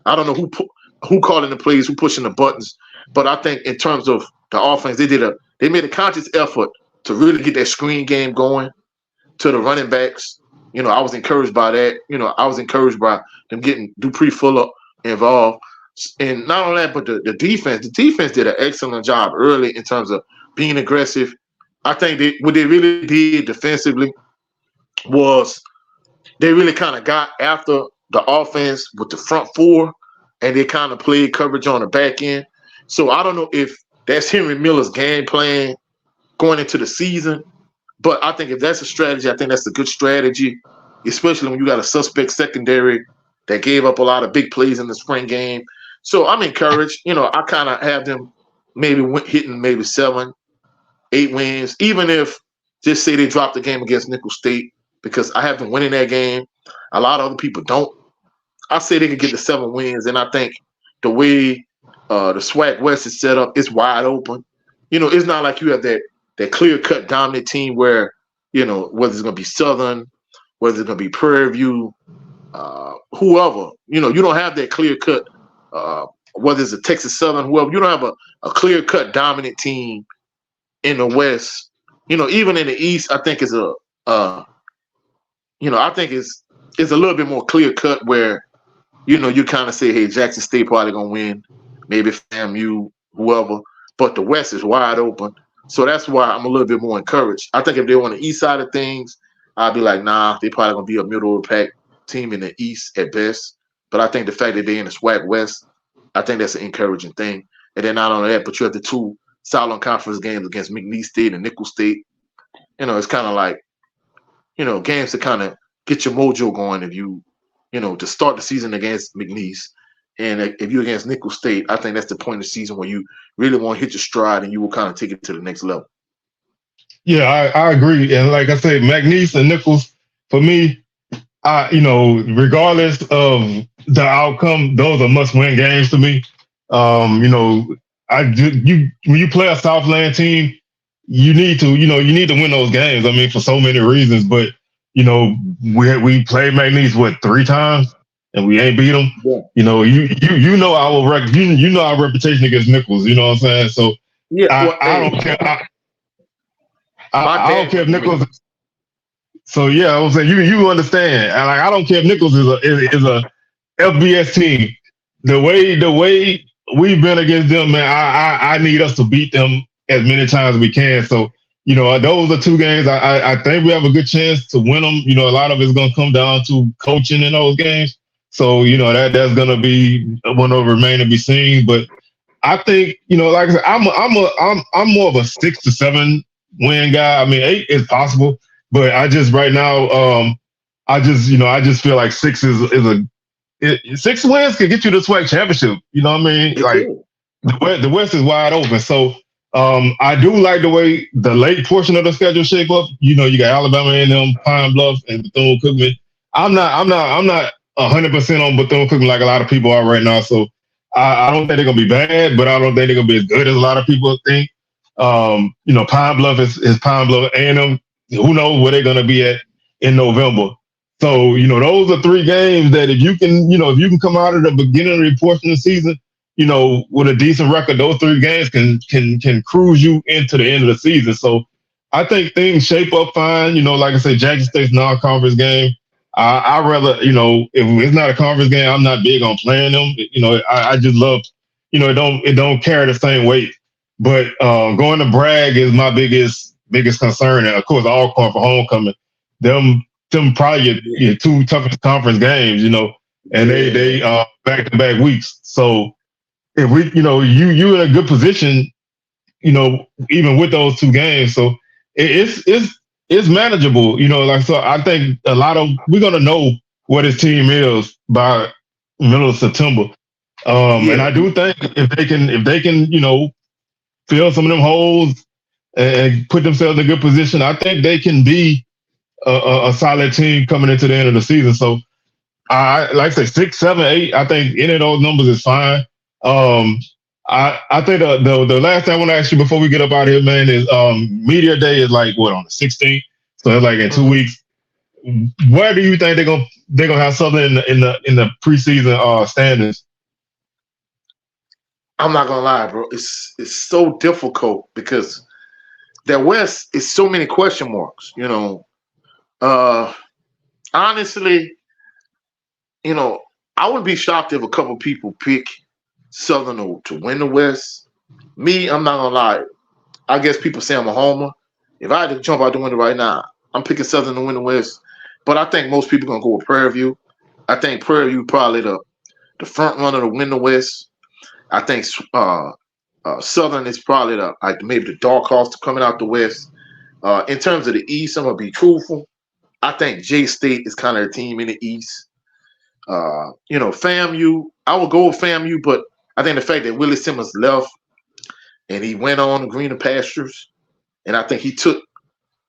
I don't know who calling the plays, who pushing the buttons. But I think in terms of the offense, they made a conscious effort to really get that screen game going to the running backs. I was encouraged by that. I was encouraged by them getting Dupree Fuller involved. And not only that, but the defense. The defense did an excellent job early in terms of being aggressive. I think what they really did defensively was they really kind of got after the offense with the front four, and they kind of played coverage on the back end. So I don't know if that's Henry Miller's game plan going into the season, but I think if that's a strategy, I think that's a good strategy, especially when you got a suspect secondary that gave up a lot of big plays in the spring game. So I'm encouraged. I kind of have them maybe hitting maybe 7-8 wins, even if just say they dropped the game against Nicholls State, because I have them winning that game. A lot of other people don't. I say they could get to 7 wins, and I think the way the SWAC West is set up, it's wide open. It's not like you have that clear-cut dominant team where, whether it's going to be Southern, whether it's going to be Prairie View, whoever. You don't have that clear-cut, whether it's a Texas Southern, whoever. You don't have a clear-cut dominant team in the West. Even in the East, I think is I think it's a little bit more clear-cut where, you kind of say, hey, Jackson State probably going to win, maybe FAMU, whoever. But the West is wide open. So that's why I'm a little bit more encouraged. I think if they're on the East side of things, I'd be like, nah, they probably going to be a middle of the pack team in the East at best. But I think the fact that they're in the SWAC West, I think that's an encouraging thing. And then not only that, but you have the 2 Southern Conference games against McNeese State and Nicholls State. It's kind of like, games to kind of get your mojo going if you, to start the season against McNeese. And if you're against Nicholls State, I think that's the point of the season where you really want to hit your stride and you will kind of take it to the next level. Yeah, I agree. And like I say, McNeese and Nicholls, for me, regardless of the outcome, those are must-win games to me. You know, when you play a Southland team, you need to win those games. I mean, for so many reasons. But you know, we played McNeese 3 times, and we ain't beat them. Yeah. You know, you know you know our reputation against Nichols. You know what I'm saying? So Yeah, I don't care. I don't care if Nichols. So yeah, I was saying you understand. And like I don't care if Nichols is a FBS team. The way we've been against them, man, I need us to beat them as many times as we can. So, you know, those are 2 games. I think we have a good chance to win them. You know, a lot of it's gonna come down to coaching in those games. So, you know, that's gonna be one of remain to be seen. But I think, you know, like I said, I'm more of a 6 to 7 win guy. I mean, 8 is possible, but I just right now, I just feel like 6 is 6 wins can get you the SWAC championship. You know what I mean? Like the West is wide open. So I do like the way the late portion of the schedule shape up. You know, you got Alabama A&M, Pine Bluff, and Bethune-Cookman. I'm not 100% on Bethune-Cookman like a lot of people are right now. So I don't think they're gonna be bad, but I don't think they're gonna be as good as a lot of people think. You know, Pine Bluff is Pine Bluff. A&M, who knows where they're gonna be at in November. So, you know, those are 3 games that if you can come out of the beginning of the portion of the season, you know, with a decent record, those 3 games can cruise you into the end of the season. So I think things shape up fine. You know, like I said, Jackson State's non-conference game. I rather, you know, if it's not a conference game, I'm not big on playing them. You know, I just love, you know, it don't carry the same weight. But going to Bragg is my biggest concern, and of course, all calling for homecoming. Them probably your 2 toughest conference games, you know, and they back-to-back weeks. So if we, you know, you're in a good position, you know, even with those 2 games. So it's manageable, you know. Like, so I think we're gonna know what his team is by middle of September. And I do think if they can, you know, fill some of them holes and put themselves in a good position, I think they can be a solid team coming into the end of the season. So I like I say 6, 7, 8. I think any of those numbers is fine. I think the last thing I want to ask you before we get up out of here, man, is media day is like what, on the 16th? So it's like in 2 weeks. Where do you think they're gonna have something in the preseason standings? I'm not gonna lie, bro. It's so difficult because the West is so many question marks. You know, honestly, you know, I wouldn't be shocked if a couple people pick Southern to win the West. Me, I'm not gonna lie. I guess people say I'm a homer. If I had to jump out the window right now, I'm picking Southern to win the West. But I think most people gonna go with Prairie View. I think Prairie View probably the front runner to win the West. I think Southern is probably maybe the dark horse coming out the West. In terms of the East, I'm gonna be truthful. I think J-State is kind of a team in the East. You know, FAMU, I would go with FAMU, but I think the fact that Willie Simmons left and he went on to greener pastures, and I think he took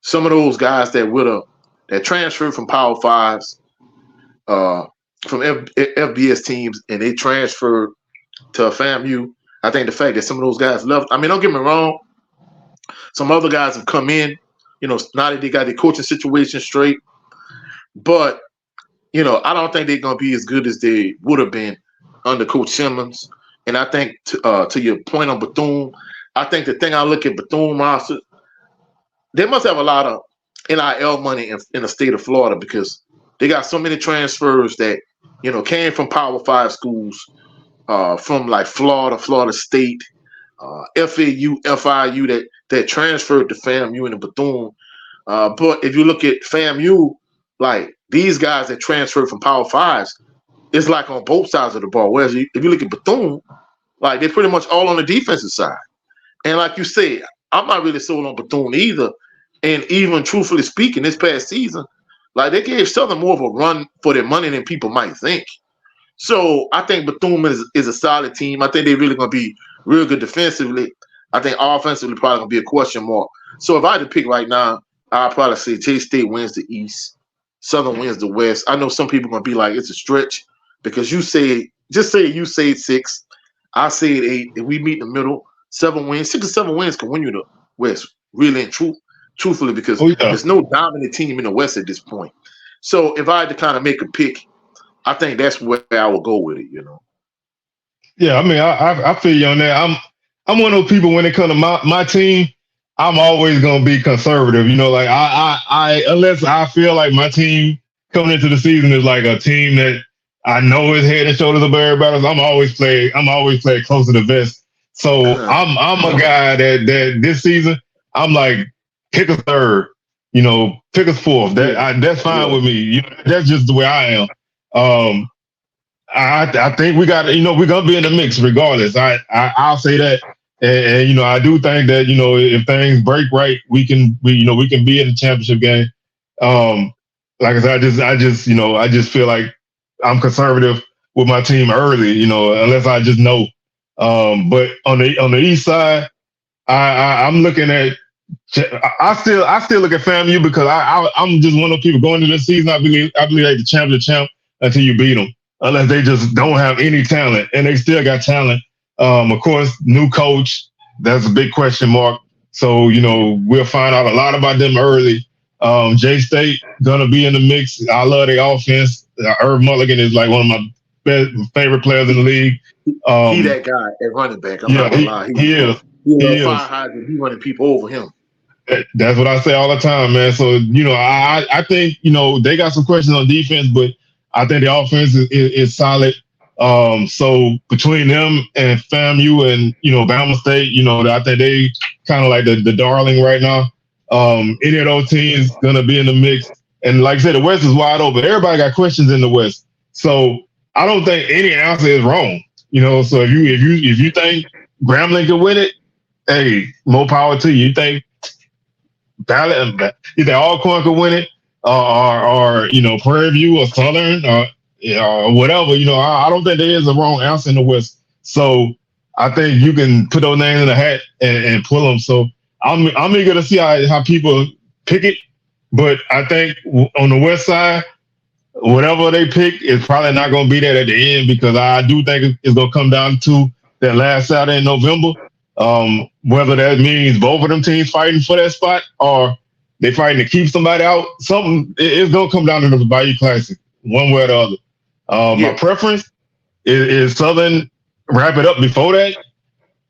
some of those guys that transferred from Power Fives, from FBS teams, and they transferred to FAMU. I think the fact that some of those guys left, I mean, don't get me wrong, some other guys have come in, you know, now that they got their coaching situation straight, but you know, I don't think they're going to be as good as they would have been under Coach Simmons. And I think, to your point on Bethune, I think the thing I look at Bethune roster, they must have a lot of NIL money in the state of Florida because they got so many transfers that, you know, came from Power 5 schools, from like Florida State, FAU, FIU that transferred to FAMU and Bethune. But if you look at FAMU, like these guys that transferred from Power Fives, it's like on both sides of the ball. Whereas if you look at Bethune, like they're pretty much all on the defensive side. And like you said, I'm not really sold on Bethune either. And even truthfully speaking, this past season, like they gave Southern more of a run for their money than people might think. So I think Bethune is a solid team. I think they're really going to be real good defensively. I think offensively probably going to be a question mark. So if I had to pick right now, I'd probably say J-State wins the East. Southern wins the West. I know some people are going to be like, it's a stretch. because just say you say 6, I say 8, and we meet in the middle, 7 wins, 6 or 7 wins can win you the West, really and truthfully, because there's no dominant team in the West at this point. So if I had to kind of make a pick, I think that's where I would go with it, you know. Yeah, I mean, I feel you on that. I'm one of those people when it comes to my team, I'm always gonna be conservative. You know, like I unless I feel like my team coming into the season is like a team that I know is head and shoulders above everybody. I'm always play close to the vest. So I'm a guy that this season I'm like pick a third, you know, pick a fourth. That's fine with me. You know, that's just the way I am. I think we got, you know, we're gonna be in the mix regardless. I'll say that, and you know, I do think that, you know, if things break right, we can be in the championship game. Like I said, I just feel like I'm conservative with my team early, you know, unless I just know. But on the east side, I'm looking at. I still look at FAMU because I'm just one of those people going into this season. I believe like the champ until you beat them. Unless they just don't have any talent, and they still got talent. Of course, new coach, that's a big question mark. So, you know, we'll find out a lot about them early. J-State gonna be in the mix. I love their offense. Irv Mulligan is like one of my favorite players in the league. He that guy at running back. I'm not gonna lie. He is. He running people over him. That's what I say all the time, man. So, you know, I think, you know, they got some questions on defense, but I think the offense is solid. So between them and FAMU and, you know, Bama State, you know, I think they kind of like the darling right now. Any of those teams gonna be in the mix. And like I said, the West is wide open. Everybody got questions in the West. So I don't think any answer is wrong. You know, so if you think Grambling can win it, hey, more power to you. You think Alcorn could win it, or you know, Prairie View or Southern or whatever, you know, I don't think there is a wrong answer in the West. So I think you can put those names in the hat and pull them. So I'm eager to see how people pick it. But I think on the West side, whatever they pick is probably not going to be there at the end, because I do think it's going to come down to that last Saturday in November. Whether that means both of them teams fighting for that spot or they fighting to keep somebody out, something it's going to come down to the Bayou Classic, one way or the other. My preference is Southern wrap it up before that.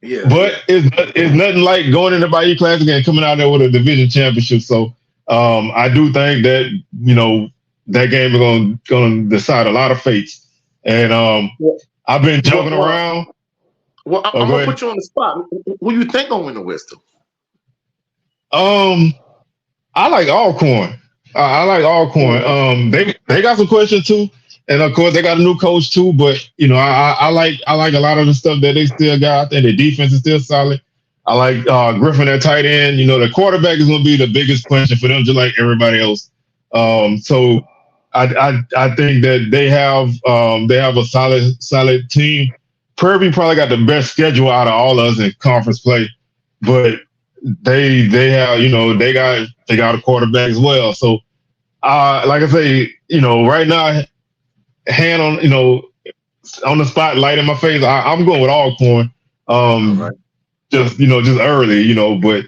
Yeah. But it's nothing like going in the Bayou Classic and coming out there with a division championship. So I do think that, you know, that game is going to decide a lot of fates. And I've been joking around. Well, I'm going to put you on the spot. Who you think going to win the West? I like Alcorn. I like Alcorn. They got some questions too. And of course, they got a new coach too. But you know, I like a lot of the stuff that they still got. I think their defense is still solid. I like Griffin at tight end. You know, the quarterback is going to be the biggest question for them, just like everybody else. So I think that they have a solid team. Prairie View probably got the best schedule out of all of us in conference play, but they have, you know, they got a quarterback as well. So like I say, you know, right now, hand on, you know, on the spotlight in my face, I'm going with Alcorn. Right. Just early, you know, but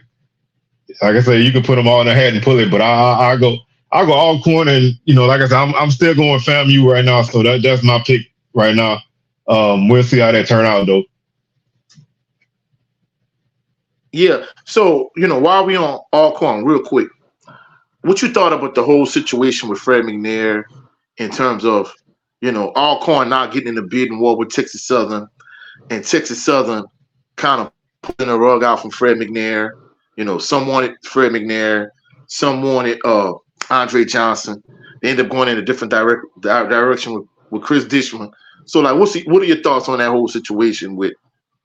like I say, you can put them all in the hat and pull it, but I'll go Alcorn, and you know, like I said, I'm still going FAMU right now, so that's my pick right now. We'll see how that turn out though. Yeah. So, you know, while we on Alcorn, real quick, what you thought about the whole situation with Fred McNair in terms of, you know, Alcorn not getting in the bidding war with Texas Southern, and Texas Southern kind of pulling the rug out from Fred McNair. You know, some wanted Fred McNair, some wanted Andre Johnson. They ended up going in a different direction with Chris Dishman. So, like, what are your thoughts on that whole situation with,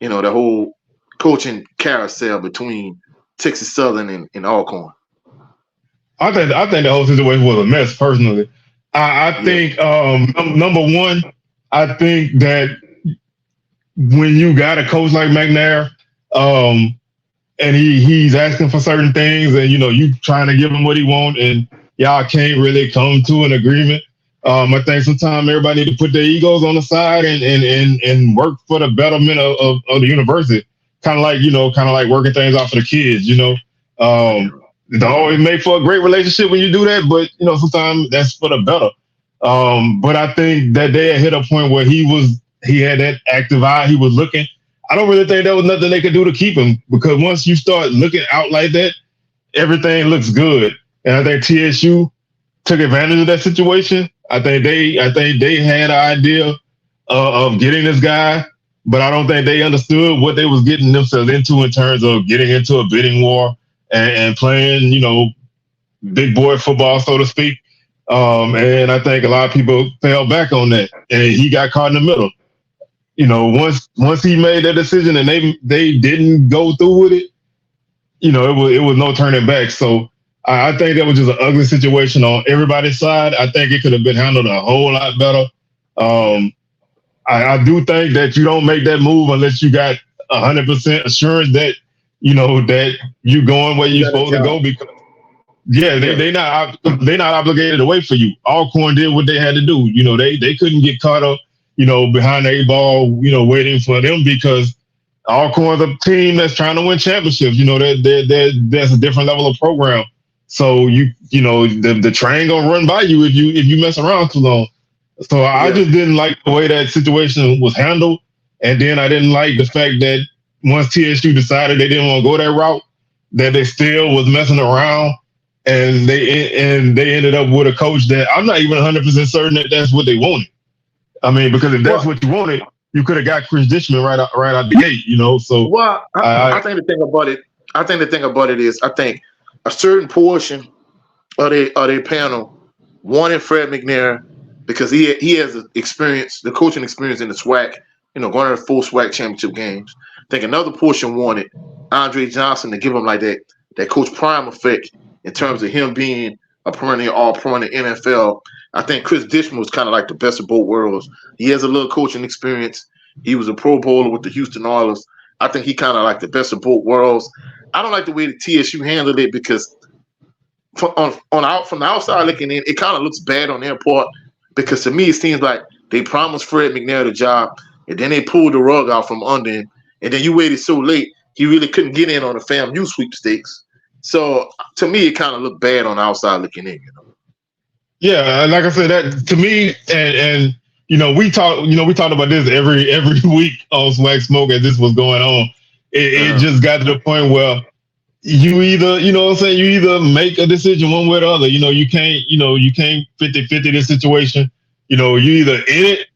you know, the whole coaching carousel between Texas Southern and Alcorn? I think the whole situation was a mess, personally. I think number one, I think that when you got a coach like McNair, and he's asking for certain things, and you know, you trying to give him what he wants, and y'all can't really come to an agreement. I think sometimes everybody need to put their egos on the side and work for the betterment of the university. Kind of like working things out for the kids, It always make for a great relationship when you do that, but sometimes that's for the better. But I think that they had hit a point where he had that active eye, he was looking. I don't really think there was nothing they could do to keep him, because once you start looking out like that, everything looks good. And I think TSU took advantage of that situation. I think they had an idea of getting this guy, but I don't think they understood what they was getting themselves into in terms of getting into a bidding war and playing, big boy football, so to speak. And I think a lot of people fell back on that, and he got caught in the middle. Once he made that decision and they didn't go through with it, it was no turning back. So I think that was just an ugly situation on everybody's side. I think it could have been handled a whole lot better. I do think that you don't make that move unless you got 100% assurance that that you're going where you're supposed to go. Because they're not obligated to wait for you. Alcorn did what they had to do. They couldn't get caught up behind the 8 ball, waiting for them, because Alcorn's a team that's trying to win championships. There's a different level of program. So the train gonna run by you if you mess around too long. So I just didn't like the way that situation was handled, and then I didn't like the fact that once TSU decided they didn't want to go that route, that they still was messing around, and they ended up with a coach that I'm not even 100% certain that that's what they wanted. I mean, because if that's what you wanted, you could have got Chris Dishman right out the gate. So I think the thing about it is, I think a certain portion of their panel wanted Fred McNair because he has the coaching experience in the SWAC, going to the full SWAC championship games. I think another portion wanted Andre Johnson to give him like that Coach Prime effect in terms of him being a perennial All-Pro in the NFL. I think Chris Dishman was kind of like the best of both worlds. He has a little coaching experience. He was a Pro Bowler with the Houston Oilers. I think he kind of like the best of both worlds. I don't like the way the TSU handled it, because from the outside looking in, it kind of looks bad on their part, because to me it seems like they promised Fred McNair the job, and then they pulled the rug out from under him, and then you waited so late he really couldn't get in on the FAMU sweepstakes. So to me, it kind of looked bad on the outside looking in. Yeah, like I said, that to me, and we talked about this every week on SWAC Smoke as this was going on. It just got to the point where you either, you either make a decision one way or the other. You can't 50-50 this situation. You either in it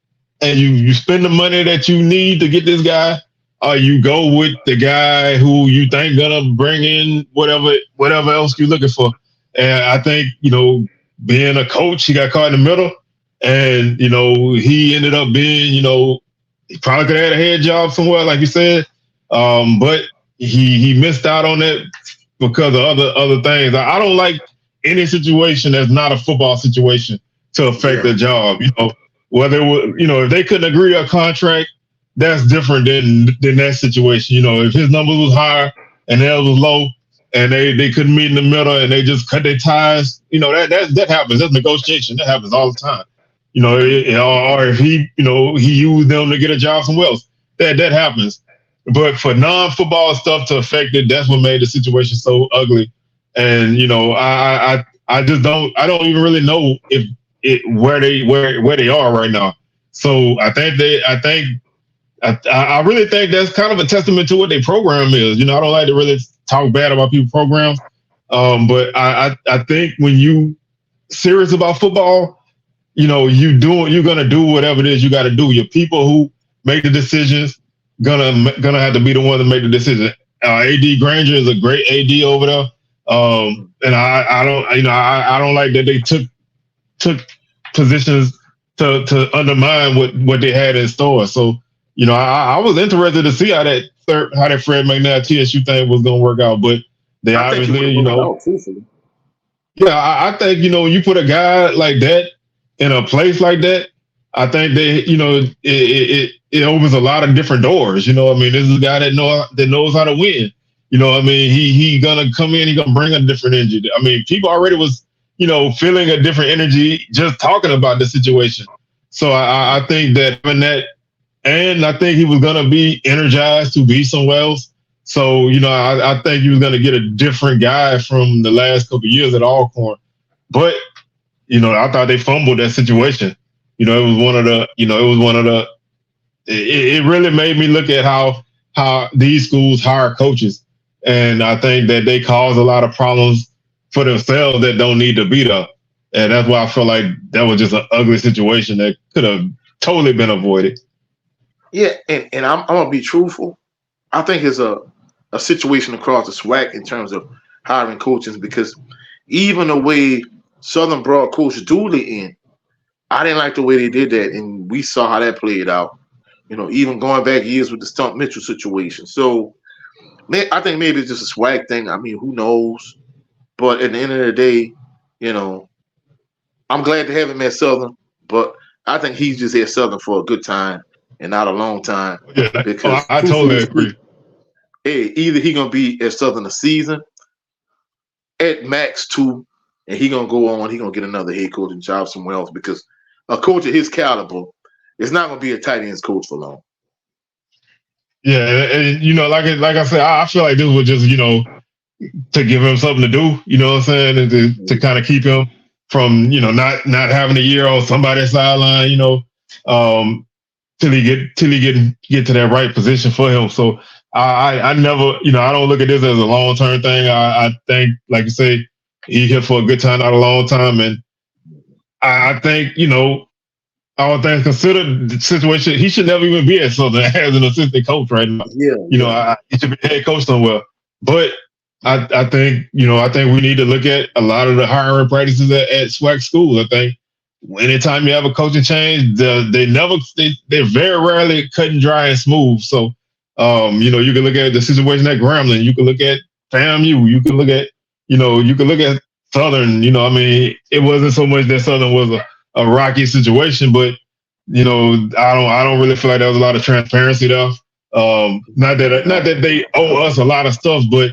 and you spend the money that you need to get this guy, or you go with the guy who you think gonna bring in whatever else you're looking for. And I think, being a coach, he got caught in the middle, and he ended up being, he probably could have had a head job somewhere, like you said, but he missed out on it because of other things. I don't like any situation that's not a football situation to affect the job. Whether it was, if they couldn't agree on a contract, that's different than that situation. If his numbers was higher and theirs was low, and they couldn't meet in the middle, and they just cut their ties, that happens. That's negotiation. That happens all the time. Or if he used them to get a job somewhere else, that happens. But for non-football stuff to affect it, that's what made the situation so ugly. And I don't even really know where they are right now. So I really think that's kind of a testament to what their program is. I don't like to really talk bad about people's programs, but I think when you serious about football, you're gonna do whatever it is you got to do. Your people who make the decisions gonna have to be the one to make the decision. AD Granger is a great AD over there, and I don't like that they took positions to undermine what they had in store. So I was interested to see how that Fred McNair TSU thing was gonna work out, but they obviously I think you put a guy like that in a place like that, I think they it opens a lot of different doors. This is a guy that knows how to win. He gonna come in, he gonna bring a different energy. People already was feeling a different energy just talking about the situation. So I think that having that, and I think he was going to be energized to be somewhere else. So, I think he was going to get a different guy from the last couple of years at Alcorn. But, I thought they fumbled that situation. It really made me look at how these schools hire coaches. And I think that they cause a lot of problems for themselves that don't need to be there. And that's why I feel like that was just an ugly situation that could have totally been avoided. Yeah, and I'm gonna be truthful. I think it's a situation across the SWAC in terms of hiring coaches, because even the way Southern brought Coach Dooley in, I didn't like the way they did that, and we saw how that played out. Even going back years with the Stump Mitchell situation. So I think maybe it's just a swag thing. I mean, who knows? But at the end of the day, I'm glad to have him at Southern, but I think he's just at Southern for a good time and not a long time. Yeah, because I totally agree. Hey, either he gonna be at Southern a season, at max 2, and he gonna go on. He gonna get another head coaching job somewhere else, because a coach of his caliber is not gonna be a tight ends coach for long. Yeah, and like I said, I feel like this was just to give him something to do. You know what I'm saying, and to kind of keep him from not having a year on somebody's sideline. Till he get to that right position for him. So I never I don't look at this as a long term thing. I think, like you say, he here for a good time, not a long time, and I think all things considered, the situation, he should never even be at Southern as an assistant coach right now. Yeah, he should be head coach somewhere. But I think we need to look at a lot of the hiring practices at SWAC schools. I think anytime you have a coaching change, they're very rarely cut and dry and smooth. So, you can look at the situation at Grambling. You can look at FAMU. You can look at Southern. It wasn't so much that Southern was a rocky situation, but I don't really feel like there was a lot of transparency there. Not that they owe us a lot of stuff, but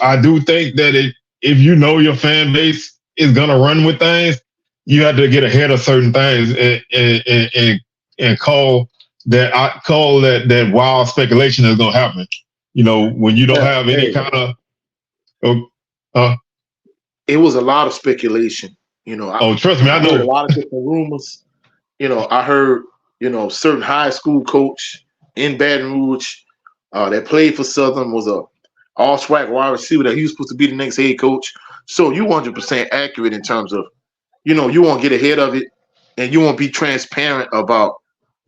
I do think that if your fan base is gonna run with things, you have to get ahead of certain things and call that wild speculation is gonna happen. When you don't have any kind of it was a lot of speculation. Trust me, I know a lot of different rumors. I heard, certain high school coach in Baton Rouge that played for Southern was a all SWAC wide receiver that he was supposed to be the next head coach. So you 100% accurate in terms of, you won't get ahead of it, and you won't be transparent about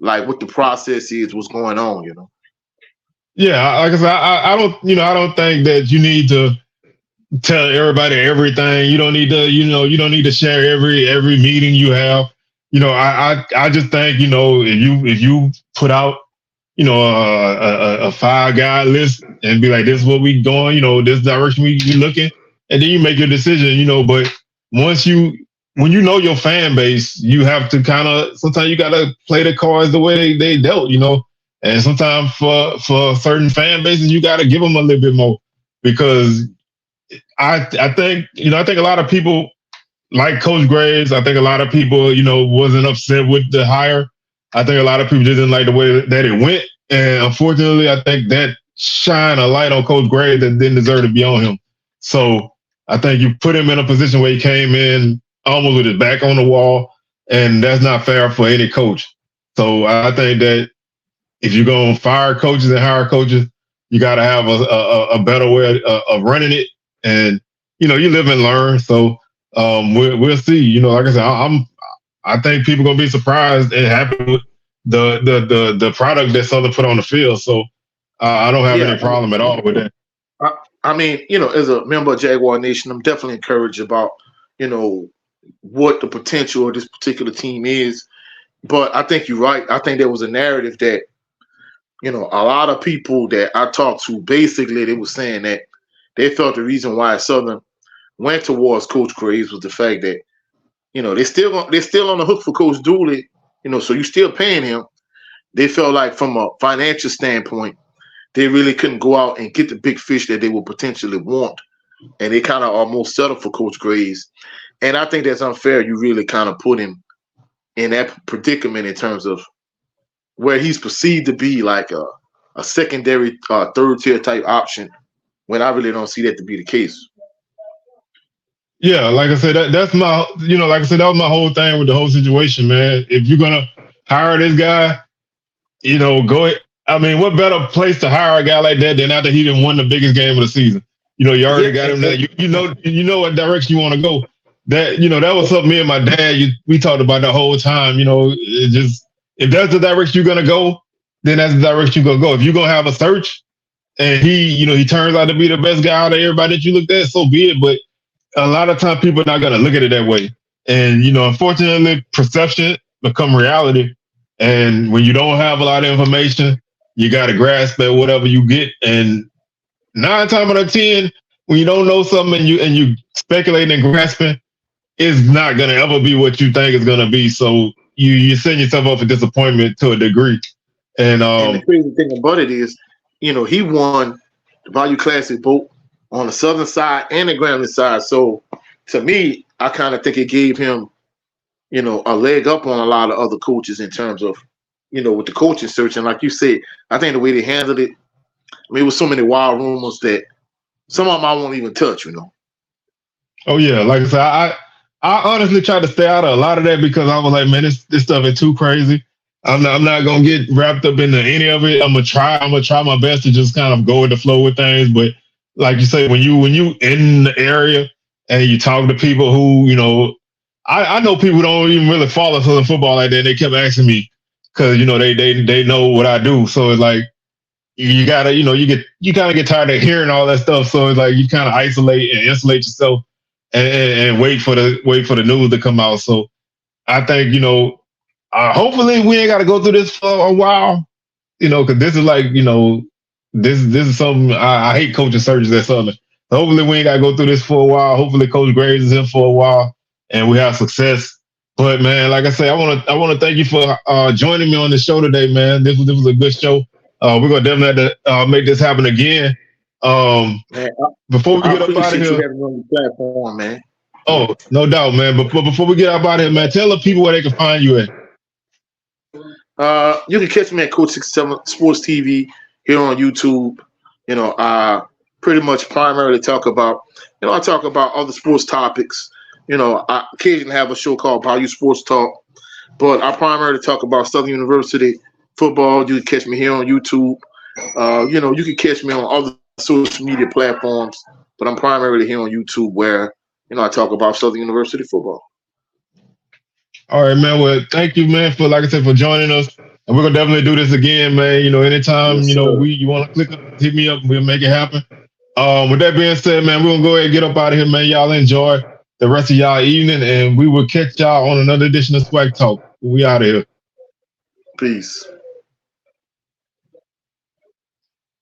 like what the process is, what's going on. Yeah, like I said, I don't think that you need to tell everybody everything. You don't need to, you don't need to share every meeting you have. I just think, if you put out, a 5-guy list and be like, this is what we doing, this direction we looking, and then you make your decision, but when your fan base, you have to sometimes you got to play the cards the way they dealt, and sometimes for certain fan bases, you got to give them a little bit more, because I think a lot of people like Coach Graves. I think a lot of people, wasn't upset with the hire. I think a lot of people just didn't like the way that it went. And unfortunately, I think that shined a light on Coach Graves that didn't deserve to be on him. So I think you put him in a position where he came in almost with his back on the wall, and that's not fair for any coach. So I think that if you're going to fire coaches and hire coaches, you got to have a better way of running it. And, you live and learn. So we'll see. Like I said, I think people going to be surprised and happy with the product that Southern put on the field. So I don't have any problem at all with that. As a member of Jaguar Nation, I'm definitely encouraged about, what the potential of this particular team is. But I think you're right. I think there was a narrative that, a lot of people that I talked to, basically they were saying that they felt the reason why Southern went towards Coach Graves was the fact that, they're still on the hook for Coach Dooley, so you're still paying him. They felt like from a financial standpoint, they really couldn't go out and get the big fish that they would potentially want. And they kind of almost settled for Coach Graves. And I think that's unfair. You really kind of put him in that predicament in terms of where he's perceived to be like a secondary, third tier type option, when I really don't see that to be the case. Yeah, like I said, that's my, like I said, that was my whole thing with the whole situation, man. If you're gonna hire this guy, go ahead. I mean, what better place to hire a guy like that than after he done won the biggest game of the season? You already got him there. You know what direction you want to go. That that was something me and my dad we talked about the whole time. It just, if that's the direction you're gonna go, then that's the direction you're gonna go. If you're gonna have a search and he turns out to be the best guy out of everybody that you looked at, so be it. But a lot of times people are not gonna look at it that way. And unfortunately, perception become reality. And when you don't have a lot of information, you got to grasp at whatever you get. And 9 times out of 10, when you don't know something and you speculating and grasping, it's not gonna ever be what you think it's gonna be. So you set yourself up for disappointment to a degree. And the crazy thing about it is, he won the Value Classic both on the Southern side and the Grambling side. So to me, I kind of think it gave him, a leg up on a lot of other coaches in terms of, with the coaching search. And like you said, I think the way they handled it, it was so many wild rumors that some of them I won't even touch, Oh yeah, like I said, I honestly tried to stay out of a lot of that because I was like, man, this stuff is too crazy. I'm not gonna get wrapped up into any of it. I'm gonna try my best to just kind of go with the flow with things. But like you say, when you in the area and you talk to people who, I know people who don't even really follow Southern football like that. They kept asking me because they know what I do. So it's like you gotta you kind of get tired of hearing all that stuff. So it's like you kind of isolate and insulate yourself and wait for the news to come out. So I think hopefully we ain't got to go through this for a while, because this is like this is something I hate coaching searches at Southern. So hopefully we ain't got to go through this for a while. Hopefully Coach Graves is in for a while and we have success. But man, like I say, I want to thank you for joining me on the show today, man. This was a good show. We're gonna definitely have to make this happen again. Before we get up out of here, on the platform, man. Oh, no doubt, man. But before we get up out of here, man, tell the people where they can find you at. You can catch me at Coach67sportstv here on YouTube. I pretty much primarily talk about, I talk about other sports topics. I occasionally have a show called Value Sports Talk, but I primarily talk about Southern University football. You can catch me here on YouTube. You can catch me on other social media platforms, but I'm primarily here on YouTube where, I talk about Southern University football. All right, man. Well, thank you, man, for, like I said, for joining us. And we're gonna definitely do this again, man. Anytime, Yes, you want to click up, hit me up, we'll make it happen. With that being said, man, we're gonna go ahead and get up out of here, man. Y'all enjoy the rest of y'all evening, and we will catch y'all on another edition of SWAC Talk. We out of here. Peace.